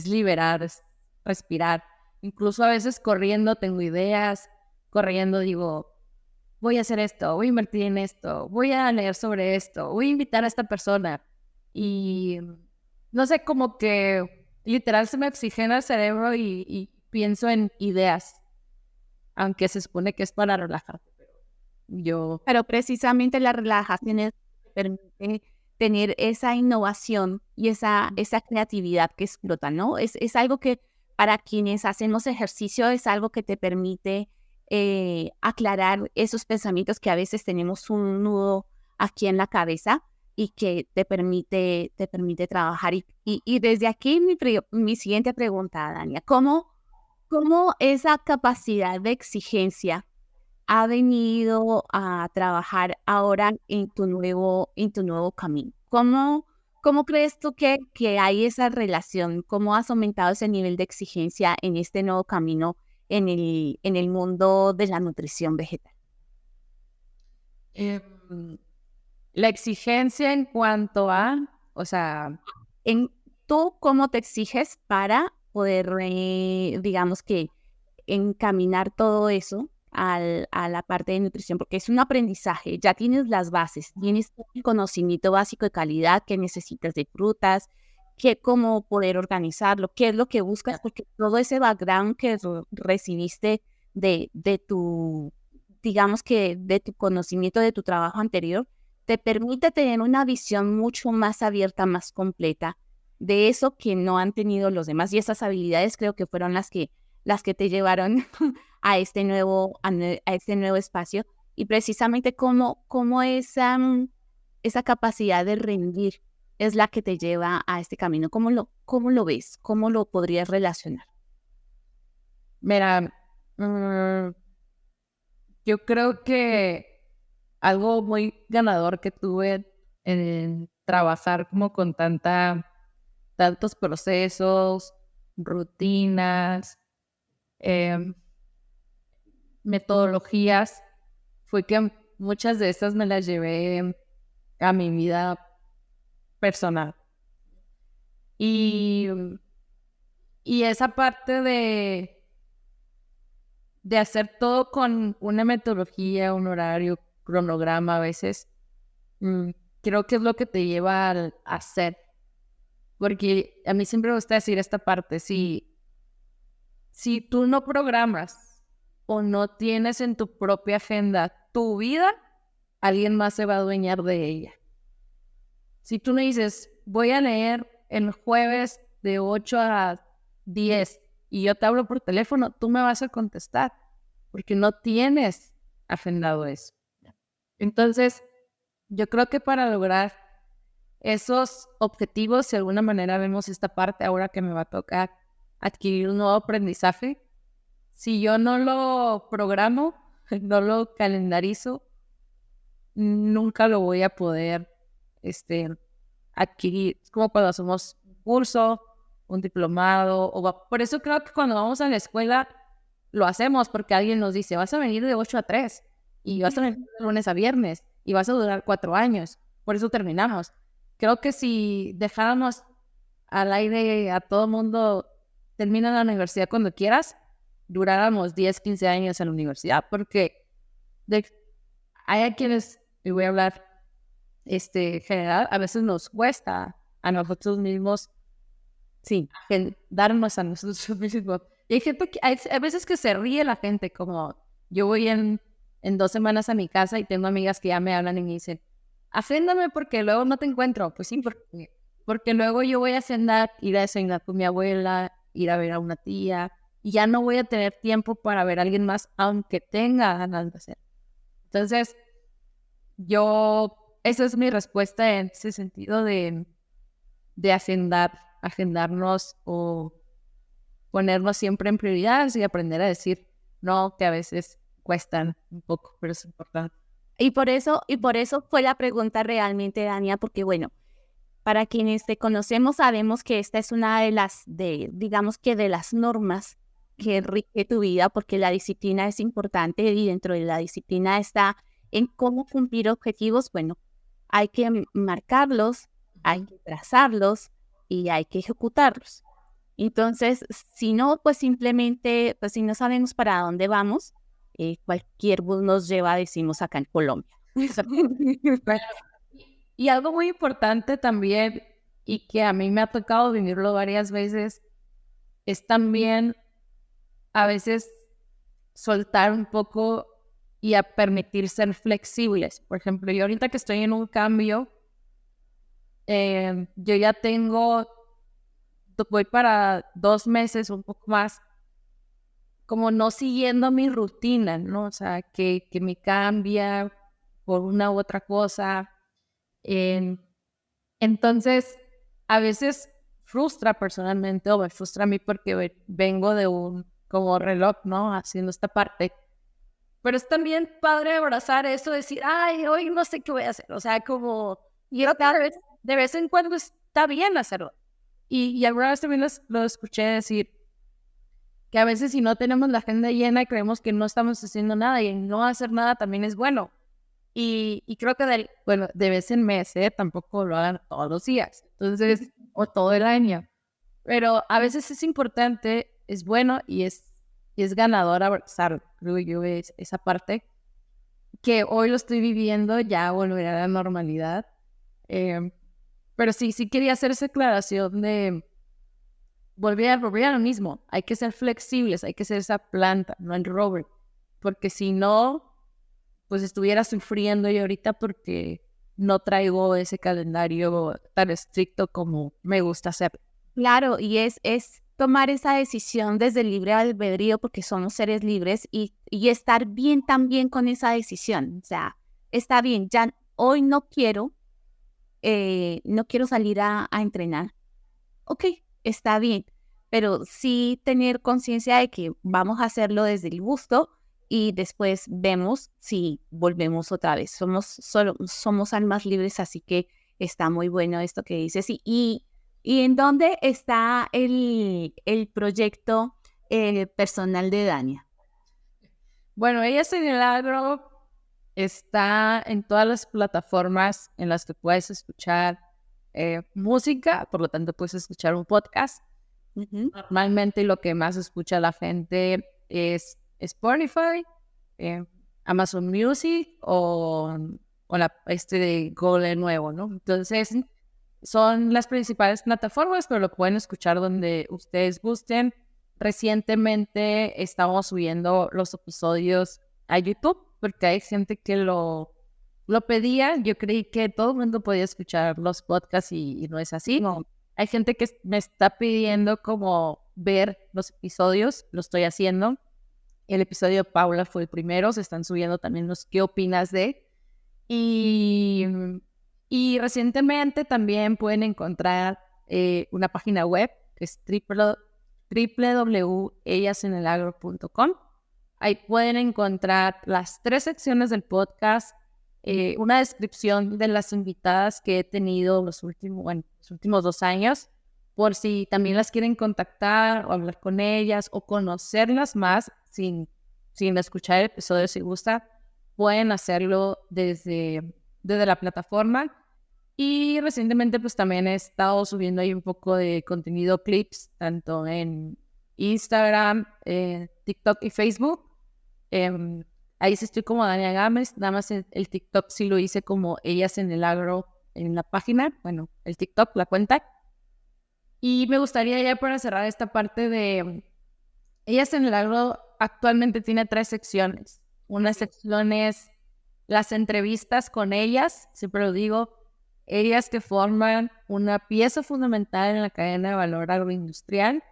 liberar, es respirar. Incluso a veces corriendo tengo ideas, corriendo digo, voy a hacer esto, voy a invertir en esto, voy a leer sobre esto, voy a invitar a esta persona. Y no sé, como que literal se me oxigena el cerebro y pienso en ideas, aunque se supone que es para relajarte. Pero precisamente la relajación permite tener esa innovación y esa creatividad que explota, ¿no? Es algo que para quienes hacemos ejercicio es algo que te permite aclarar esos pensamientos que a veces tenemos un nudo aquí en la cabeza y que te permite trabajar. Y desde aquí mi siguiente pregunta, Dania, ¿cómo esa capacidad de exigencia ha venido a trabajar ahora en tu nuevo camino? ¿Cómo crees tú que hay esa relación? ¿Cómo has aumentado ese nivel de exigencia en este nuevo camino en el mundo de la nutrición vegetal? La exigencia en cuanto a, o sea, ¿Tú cómo te exiges para poder, digamos que, encaminar todo eso a la parte de nutrición? Porque es un aprendizaje, ya tienes las bases, tienes todo el conocimiento básico de calidad que necesitas de frutas, cómo poder organizarlo, qué es lo que buscas, porque todo ese background que recibiste de tu, digamos que de tu conocimiento, de tu trabajo anterior, te permite tener una visión mucho más abierta, más completa de eso que no han tenido los demás. Y esas habilidades creo que fueron las que te llevaron a este nuevo espacio. Y precisamente cómo esa capacidad de rendir es la que te lleva a este camino. ¿Cómo lo ves? ¿Cómo lo podrías relacionar? mira, yo creo que algo muy ganador que tuve en trabajar como con tantos procesos, rutinas, metodologías, fue que muchas de estas me las llevé a mi vida personal. Y esa parte de hacer todo con una metodología, un horario, cronograma a veces, creo que es lo que te lleva a hacer. Porque a mí siempre me gusta decir esta parte, si tú no programas o no tienes en tu propia agenda tu vida, alguien más se va a adueñar de ella. Si tú me dices, voy a leer el jueves de 8 a 10 y yo te hablo por teléfono, tú me vas a contestar porque no tienes agendado eso. Entonces, yo creo que para lograr esos objetivos, de alguna manera vemos esta parte ahora que me va a tocar adquirir un nuevo aprendizaje. Si yo no lo programo, no lo calendarizo, nunca lo voy a poder adquirir. Es como cuando hacemos un curso, un diplomado, por eso creo que cuando vamos a la escuela lo hacemos porque alguien nos dice, vas a venir de 8 a 3 y vas a venir de lunes a viernes y vas a durar 4 años. Por eso terminamos. Creo que si dejáramos al aire a todo mundo, termina la universidad cuando quieras, duráramos 10, 15 años en la universidad, porque hay a quienes, y voy a hablar general, a veces nos cuesta a nosotros mismos, sí, darnos a nosotros mismos. Y hay gente que, hay veces que se ríe la gente, como yo voy en 2 semanas a mi casa y tengo amigas que ya me hablan y me dicen, agéndame porque luego no te encuentro. Pues sí, porque luego yo voy a cenar, ir a cenar con mi abuela, ir a ver a una tía, y ya no voy a tener tiempo para ver a alguien más, aunque tenga ganas de hacer. Entonces, esa es mi respuesta en ese sentido de agendarnos o ponernos siempre en prioridades y aprender a decir no, que a veces cuestan un poco, pero es importante. Y por eso fue la pregunta realmente, Dania, porque bueno, para quienes te conocemos sabemos que esta es una digamos que de las normas que rige tu vida, porque la disciplina es importante y dentro de la disciplina está en cómo cumplir objetivos. Bueno, hay que marcarlos, hay que trazarlos y hay que ejecutarlos. Entonces, si no, pues simplemente, pues si no sabemos para dónde vamos, cualquier bus nos lleva, decimos acá en Colombia. Y algo muy importante también, y que a mí me ha tocado vivirlo varias veces, es también a veces soltar un poco y a permitir ser flexibles. Por ejemplo, yo ahorita que estoy en un cambio, yo ya voy para 2 meses, un poco más, como no siguiendo mi rutina, ¿no? O sea, que me cambia por una u otra cosa. Entonces, a veces frustra personalmente, o me frustra a mí porque vengo de un como reloj, ¿no? Haciendo esta parte. Pero es también padre abrazar eso, decir, ay, hoy no sé qué voy a hacer. O sea, como, de vez en cuando está bien hacerlo. Y alguna vez también lo escuché decir que a veces si no tenemos la agenda llena creemos que no estamos haciendo nada, y no hacer nada también es bueno. Y creo que de vez en mes, tampoco lo hagan todos los días, entonces, o todo el año. Pero a veces es importante, es bueno y es ganador abrazar, creo yo, esa parte que hoy lo estoy viviendo, ya volverá a la normalidad. Pero sí quería hacer esa aclaración de volver a lo mismo. Hay que ser flexibles, hay que ser esa planta, no el rover, porque si no, pues estuviera sufriendo yo ahorita porque no traigo ese calendario tan estricto como me gusta hacer. Claro, y es tomar esa decisión desde el libre albedrío, porque somos seres libres, y estar bien también con esa decisión. O sea, está bien, ya hoy no quiero salir a entrenar. Ok, está bien, pero sí tener conciencia de que vamos a hacerlo desde el gusto y después vemos si volvemos otra vez. Somos almas libres, así que está muy bueno esto que dices. ¿Y en dónde está el proyecto personal de Dania? Bueno, Ellas en el Agro está en todas las plataformas en las que puedes escuchar música, por lo tanto puedes escuchar un podcast. Normalmente lo que más escucha la gente es Spotify, Amazon Music o de Google nuevo, ¿no? Entonces, son las principales plataformas, pero lo pueden escuchar donde ustedes gusten. Recientemente estamos subiendo los episodios a YouTube porque hay gente que lo pedía. Yo creí que todo el mundo podía escuchar los podcasts y no es así. No. Hay gente que me está pidiendo como ver los episodios, lo estoy haciendo. El episodio de Paula fue el primero, se están subiendo también los ¿qué opinas de? Y recientemente también pueden encontrar una página web que es www.ellasenelagro.com. Ahí pueden encontrar las 3 secciones del podcast, una descripción de las invitadas que he tenido los últimos 2 años, por si también las quieren contactar o hablar con ellas o conocerlas más sin escuchar el episodio si gusta, pueden hacerlo desde la plataforma. Y recientemente pues también he estado subiendo ahí un poco de contenido clips, tanto en Instagram, TikTok y Facebook. Ahí sí estoy como Dania Gámez, nada más el TikTok sí lo hice como Ellas en el Agro en la página, bueno, el TikTok, la cuenta. Y me gustaría ya para cerrar esta parte de Ellas en el Agro, actualmente tiene 3 secciones. Una sección es las entrevistas con ellas, siempre lo digo, ellas que forman una pieza fundamental en la cadena de valor agroindustrial.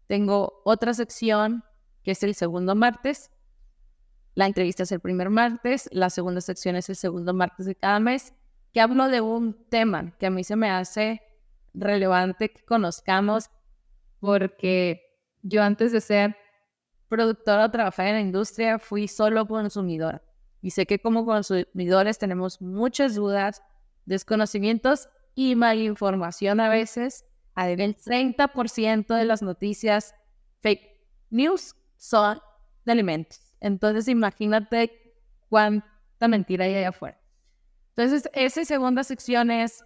Tengo otra sección que es el segundo martes, La entrevista es el primer martes, la segunda sección es el segundo martes de cada mes, que hablo de un tema que a mí se me hace relevante que conozcamos, porque yo antes de ser productora o trabajar en la industria fui solo consumidora. Y sé que como consumidores tenemos muchas dudas, desconocimientos y malinformación a veces. El 30% de las noticias fake news son de alimentos. Entonces imagínate cuánta mentira hay allá afuera. Entonces esa segunda sección es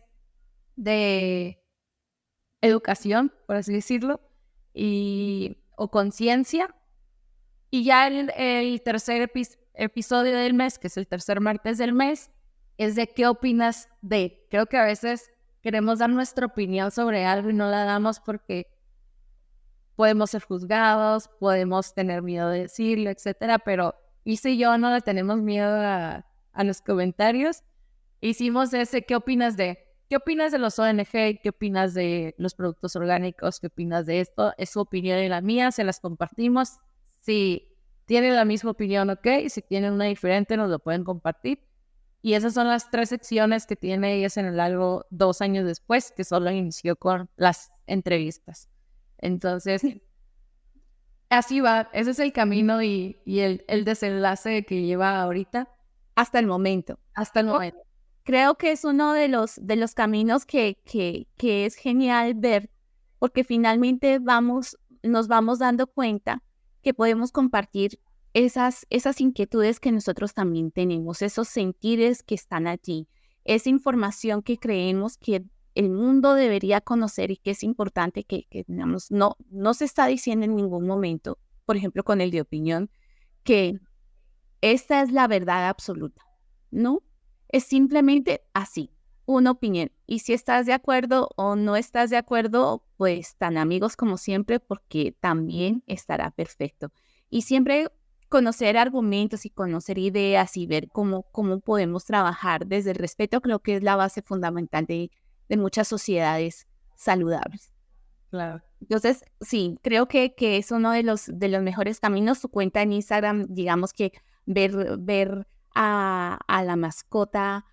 de educación, por así decirlo, o conciencia. Y ya el tercer episodio del mes, que es el tercer martes del mes, es de qué opinas de. Creo que a veces queremos dar nuestra opinión sobre algo y no la damos porque podemos ser juzgados, podemos tener miedo de decirlo, etcétera, pero Isa y yo no le tenemos miedo a los comentarios. Hicimos ese ¿qué opinas de? ¿Qué opinas de los ONG? ¿Qué opinas de los productos orgánicos? ¿Qué opinas de esto? Es su opinión y la mía, se las compartimos. Si tienen la misma opinión, ok. Si tienen una diferente, nos lo pueden compartir. Y esas son las 3 secciones que tiene ellas en el algo 2 años después, que solo inició con las entrevistas. Entonces, así va. Ese es el camino y el desenlace que lleva ahorita. Hasta el momento. Hasta el momento. Creo que es uno de los caminos que es genial ver, porque finalmente nos vamos dando cuenta que podemos compartir esas inquietudes que nosotros también tenemos, esos sentires que están allí, esa información que creemos que el mundo debería conocer y que es importante que digamos, no se está diciendo en ningún momento, por ejemplo, con el de opinión, que esta es la verdad absoluta, ¿no? Es simplemente así, una opinión. Y si estás de acuerdo o no estás de acuerdo, pues tan amigos como siempre, porque también estará perfecto. Y siempre conocer argumentos y conocer ideas y ver cómo podemos trabajar desde el respeto, creo que es la base fundamental de muchas sociedades saludables. Claro. Entonces, sí, creo que es uno de los mejores caminos. Tu cuenta en Instagram, digamos que ver a la mascota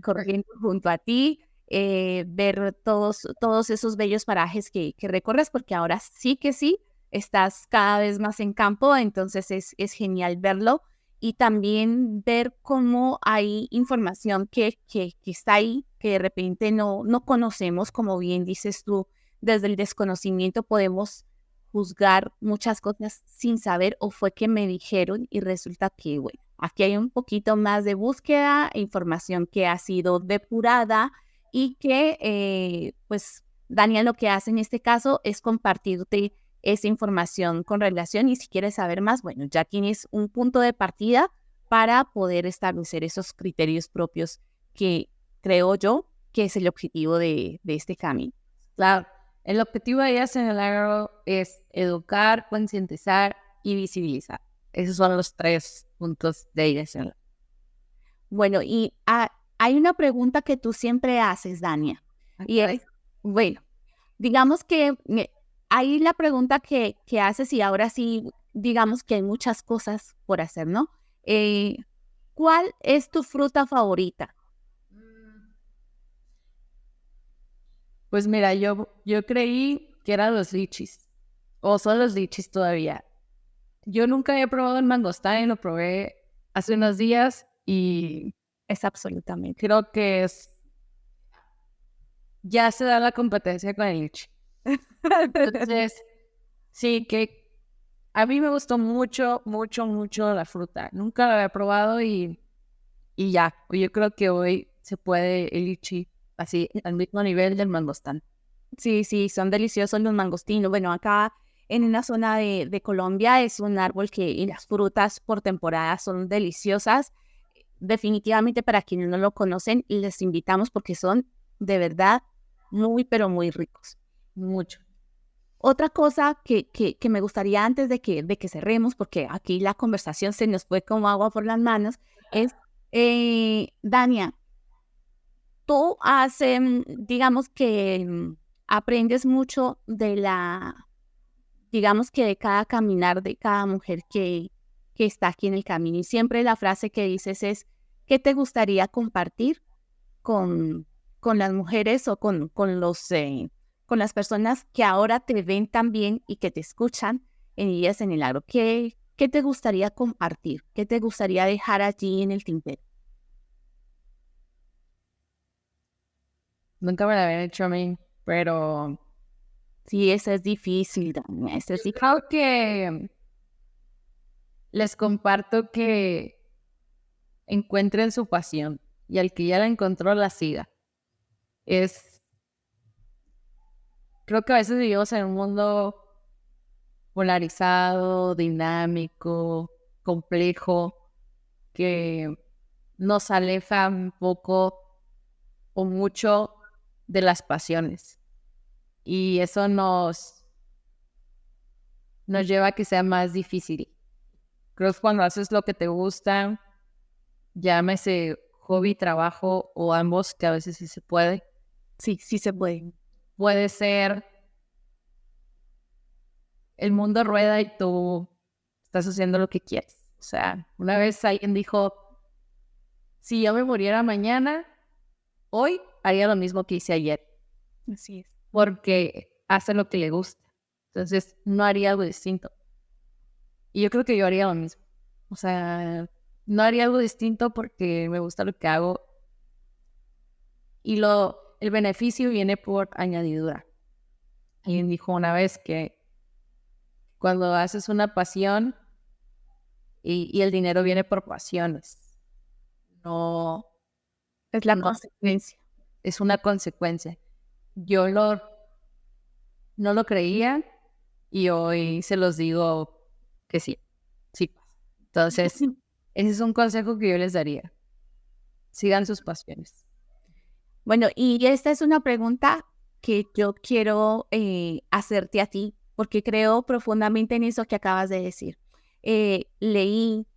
corriendo junto a ti, ver todos esos bellos parajes que recorres, porque ahora sí que sí, estás cada vez más en campo, entonces es genial verlo. Y también ver cómo hay información que está ahí, que de repente no conocemos, como bien dices tú, desde el desconocimiento podemos juzgar muchas cosas sin saber o fue que me dijeron y resulta que, bueno, aquí hay un poquito más de búsqueda, información que ha sido depurada y que, pues, Daniel lo que hace en este caso es compartirte esa información con relación y si quieres saber más, bueno, ya tienes un punto de partida para poder establecer esos criterios propios que creo yo que es el objetivo de este camino. Claro, el objetivo de ellas en el agro es educar, concientizar y visibilizar. Esos son los 3 puntos de ellas. Bueno, y hay una pregunta que tú siempre haces, Dania, y es, bueno, digamos que hay la pregunta que haces y ahora sí, digamos que hay muchas cosas por hacer, ¿no? ¿Cuál es tu fruta favorita? Pues mira, yo creí que eran los lichis, o son los lichis todavía. Yo nunca había probado el mangostán y lo probé hace unos días y es absolutamente. Creo que ya se da la competencia con el lichi. Entonces, sí, que a mí me gustó mucho, mucho, mucho la fruta. Nunca la había probado y ya. Yo creo que hoy se puede el lichi así al mismo nivel del mangostán. Sí, son deliciosos los mangostinos. Bueno, acá en una zona de Colombia es un árbol y las frutas por temporada son deliciosas. Definitivamente para quienes no lo conocen, les invitamos porque son de verdad muy, pero muy ricos. Mucho. Otra cosa que me gustaría antes de que cerremos, porque aquí la conversación se nos fue como agua por las manos, es, Dania, tú digamos que aprendes mucho digamos que de cada caminar de cada mujer que que está aquí en el camino. Y siempre la frase que dices es, ¿qué te gustaría compartir con, con las mujeres o con las personas que ahora te ven también y que te escuchan en Ellas en el Agro? ¿Qué te gustaría compartir? ¿Qué te gustaría dejar allí en el tintero? Nunca me la habían hecho a mí, pero Sí, eso es difícil, Dani, eso es difícil. creo que les comparto que encuentren su pasión y al que ya la encontró la siga. Creo que a veces vivimos en un mundo polarizado, dinámico, complejo, que nos aleja un poco o mucho de las pasiones. Y eso nos lleva a que sea más difícil. Creo que cuando haces lo que te gusta, llámese hobby, trabajo o ambos, que a veces sí se puede. Sí, sí se puede. Puede ser el mundo rueda y tú estás haciendo lo que quieres. O sea, una vez alguien dijo, si yo me muriera mañana, hoy haría lo mismo que hice ayer. Así es. Porque hace lo que le gusta. Entonces, no haría algo distinto. Y yo creo que yo haría lo mismo. O sea, no haría algo distinto porque me gusta lo que hago. Y el beneficio viene por añadidura. Alguien dijo una vez que cuando haces una pasión y el dinero viene por pasiones, no Es la no consecuencia. es una consecuencia. Yo no lo creía y hoy se los digo que sí pasa. Entonces, ese es un consejo que yo les daría. Sigan sus pasiones. Bueno, y esta es una pregunta que yo quiero hacerte a ti, porque creo profundamente en eso que acabas de decir. Leí,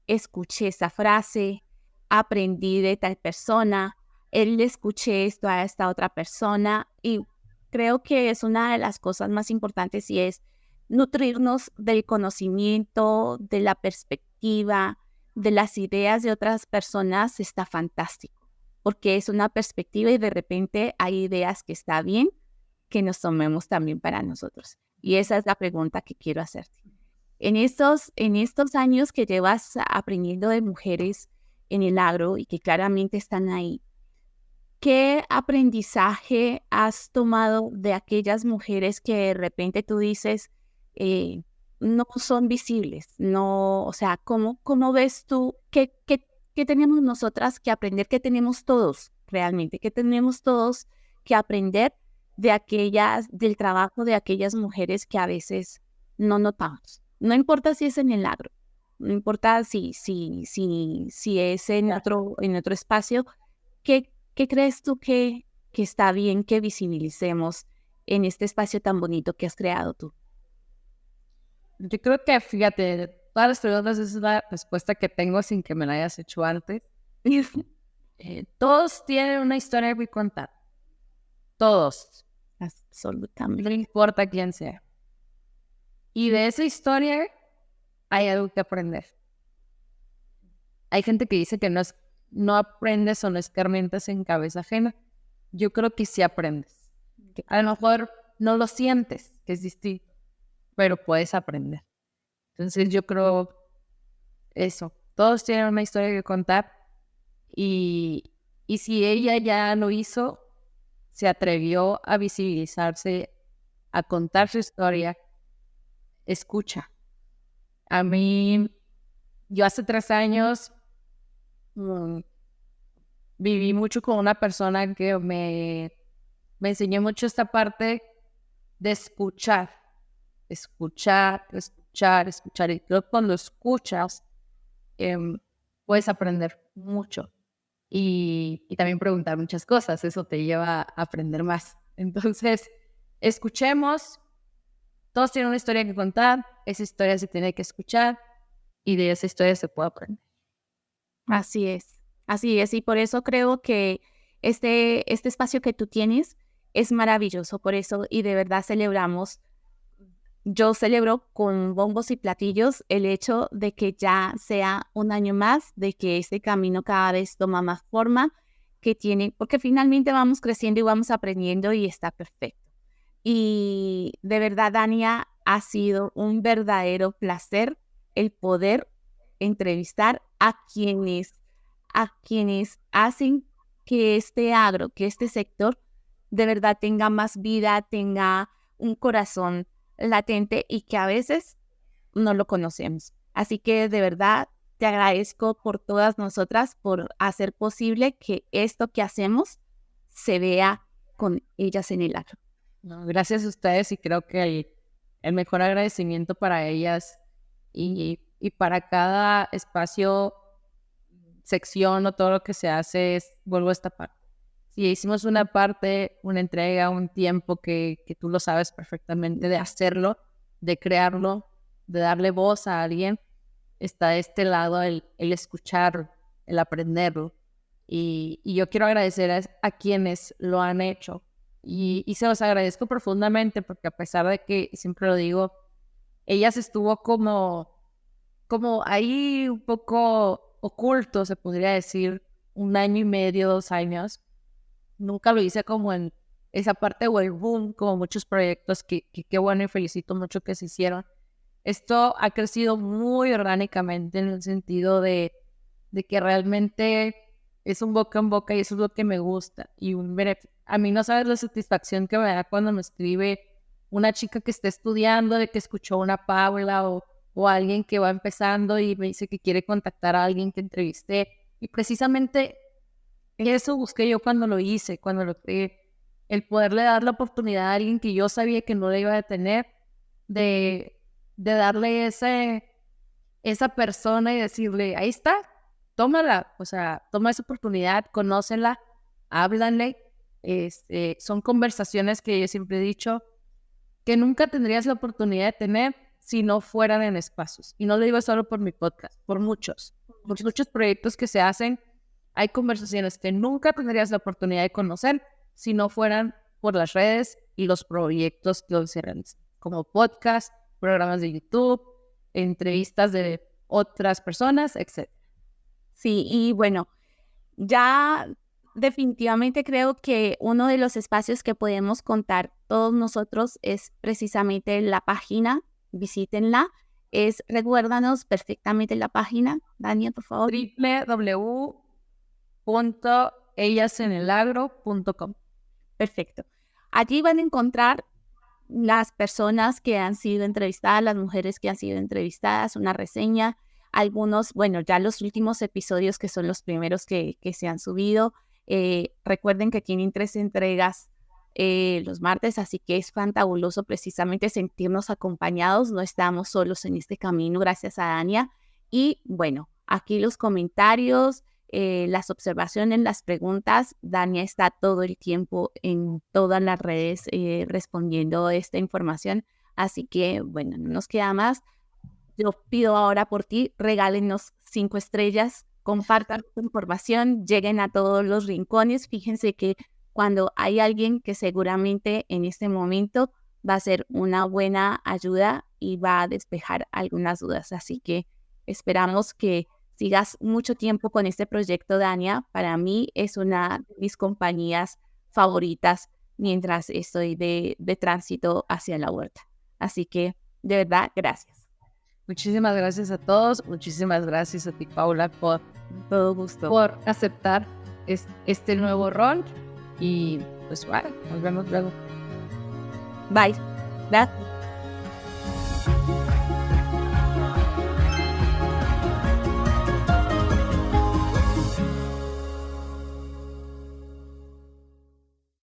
escuché esa frase, aprendí de tal persona, le escuché esto a esta otra persona y creo que es una de las cosas más importantes y es nutrirnos del conocimiento, de la perspectiva, de las ideas de otras personas está fantástico, porque es una perspectiva y de repente hay ideas que está bien que nos tomemos también para nosotros. Y esa es la pregunta que quiero hacerte. En estos años que llevas aprendiendo de mujeres en el agro y que claramente están ahí, ¿qué aprendizaje has tomado de aquellas mujeres que de repente tú dices no son visibles? No, o sea, ¿cómo ves tú qué tenemos nosotras que aprender? ¿Qué tenemos todos realmente? ¿Qué tenemos todos que aprender del trabajo de aquellas mujeres que a veces no notamos? No importa si es en el agro, no importa si es en otro espacio. ¿Qué crees tú que está bien que visibilicemos en este espacio tan bonito que has creado tú? Yo creo que, fíjate, de todas las preguntas esa es la respuesta que tengo sin que me la hayas hecho antes. Todos tienen una historia que contar. Todos. Absolutamente. No importa quién sea. Y de esa historia hay algo que aprender. Hay gente que dice que no aprendes o no escarmientas en cabeza ajena. Yo creo que sí aprendes. A lo mejor no lo sientes, que es distinto, pero puedes aprender. Entonces yo creo eso. Todos tienen una historia que contar y si ella ya lo hizo, se atrevió a visibilizarse, a contar su historia, escucha. A mí, yo hace 3 años viví mucho con una persona que me enseñó mucho esta parte de escuchar. Escuchar. Y creo que cuando escuchas, puedes aprender mucho. Y también preguntar muchas cosas. Eso te lleva a aprender más. Entonces, escuchemos. Todos tienen una historia que contar. Esa historia se tiene que escuchar. Y de esa historia se puede aprender. Así es, así es. Y por eso creo que este espacio que tú tienes es maravilloso. Por eso, y de verdad celebramos yo celebro con bombos y platillos el hecho de que ya sea un año más, de que este camino cada vez toma más forma, que tiene, porque finalmente vamos creciendo y vamos aprendiendo y está perfecto. Y de verdad, Dania, ha sido un verdadero placer el poder entrevistar a quienes hacen que este agro, que este sector de verdad tenga más vida, tenga un corazón latente y que a veces no lo conocemos. Así que de verdad te agradezco por todas nosotras, por hacer posible que esto que hacemos se vea con ellas en el agro. No, gracias a ustedes y creo que el mejor agradecimiento para ellas y para cada espacio, sección o todo lo que se hace es, vuelvo a esta parte. Si hicimos una parte, una entrega, un tiempo que tú lo sabes perfectamente de hacerlo, de crearlo, de darle voz a alguien, está de este lado el escucharlo, el aprenderlo. Y yo quiero agradecer a quienes lo han hecho. Y se los agradezco profundamente porque a pesar de que, siempre lo digo, ellas estuvo como ahí un poco oculto, se podría decir, 1 año y medio, 2 años. Nunca lo hice como en esa parte o el boom, como muchos proyectos que qué bueno y felicito mucho que se hicieron. Esto ha crecido muy orgánicamente en el sentido de que realmente es un boca en boca y eso es lo que me gusta. Y a mí no sabes la satisfacción que me da cuando me escribe una chica que está estudiando, de que escuchó una Paula o alguien que va empezando y me dice que quiere contactar a alguien que entrevisté. Y precisamente eso busqué yo cuando lo hice, cuando lo creé. El poderle dar la oportunidad a alguien que yo sabía que no le iba a tener, de darle esa persona y decirle, ahí está, tómala, o sea, toma esa oportunidad, conócela, háblanle. Son conversaciones que yo siempre he dicho que nunca tendrías la oportunidad de tener si no fueran en espacios. Y no lo digo solo por mi podcast, por muchos proyectos que se hacen. Hay conversaciones que nunca tendrías la oportunidad de conocer si no fueran por las redes y los proyectos que hoy se realizan, como podcast, programas de YouTube, entrevistas de otras personas, etc. Sí, y bueno, ya definitivamente creo que uno de los espacios que podemos contar todos nosotros es precisamente la página, visítenla. Recuérdanos perfectamente la página, Dania, por favor. www.ellasenelagro.com. Perfecto. Allí van a encontrar las personas que han sido entrevistadas, las mujeres que han sido entrevistadas, una reseña, algunos, bueno, ya los últimos episodios que son los primeros que se han subido. Recuerden que tienen 3 entregas los martes, así que es fantabuloso precisamente sentirnos acompañados, no estamos solos en este camino, gracias a Dania. Y bueno, aquí los comentarios, las observaciones, las preguntas. Dania está todo el tiempo en todas las redes respondiendo esta información. Así que, bueno, no nos queda más. Yo pido ahora por ti, regálenos 5 estrellas, compartan esta información, lleguen a todos los rincones. Fíjense que cuando hay alguien que seguramente en este momento va a ser una buena ayuda y va a despejar algunas dudas. Así que esperamos que sigas mucho tiempo con este proyecto, Dania. Para mí es una de mis compañías favoritas mientras estoy de tránsito hacia la huerta. Así que, de verdad, gracias. Muchísimas gracias a todos. Muchísimas gracias a ti, Paula, por todo gusto, por aceptar este nuevo rol. Y pues bueno, nos vemos luego. Bye. Gracias.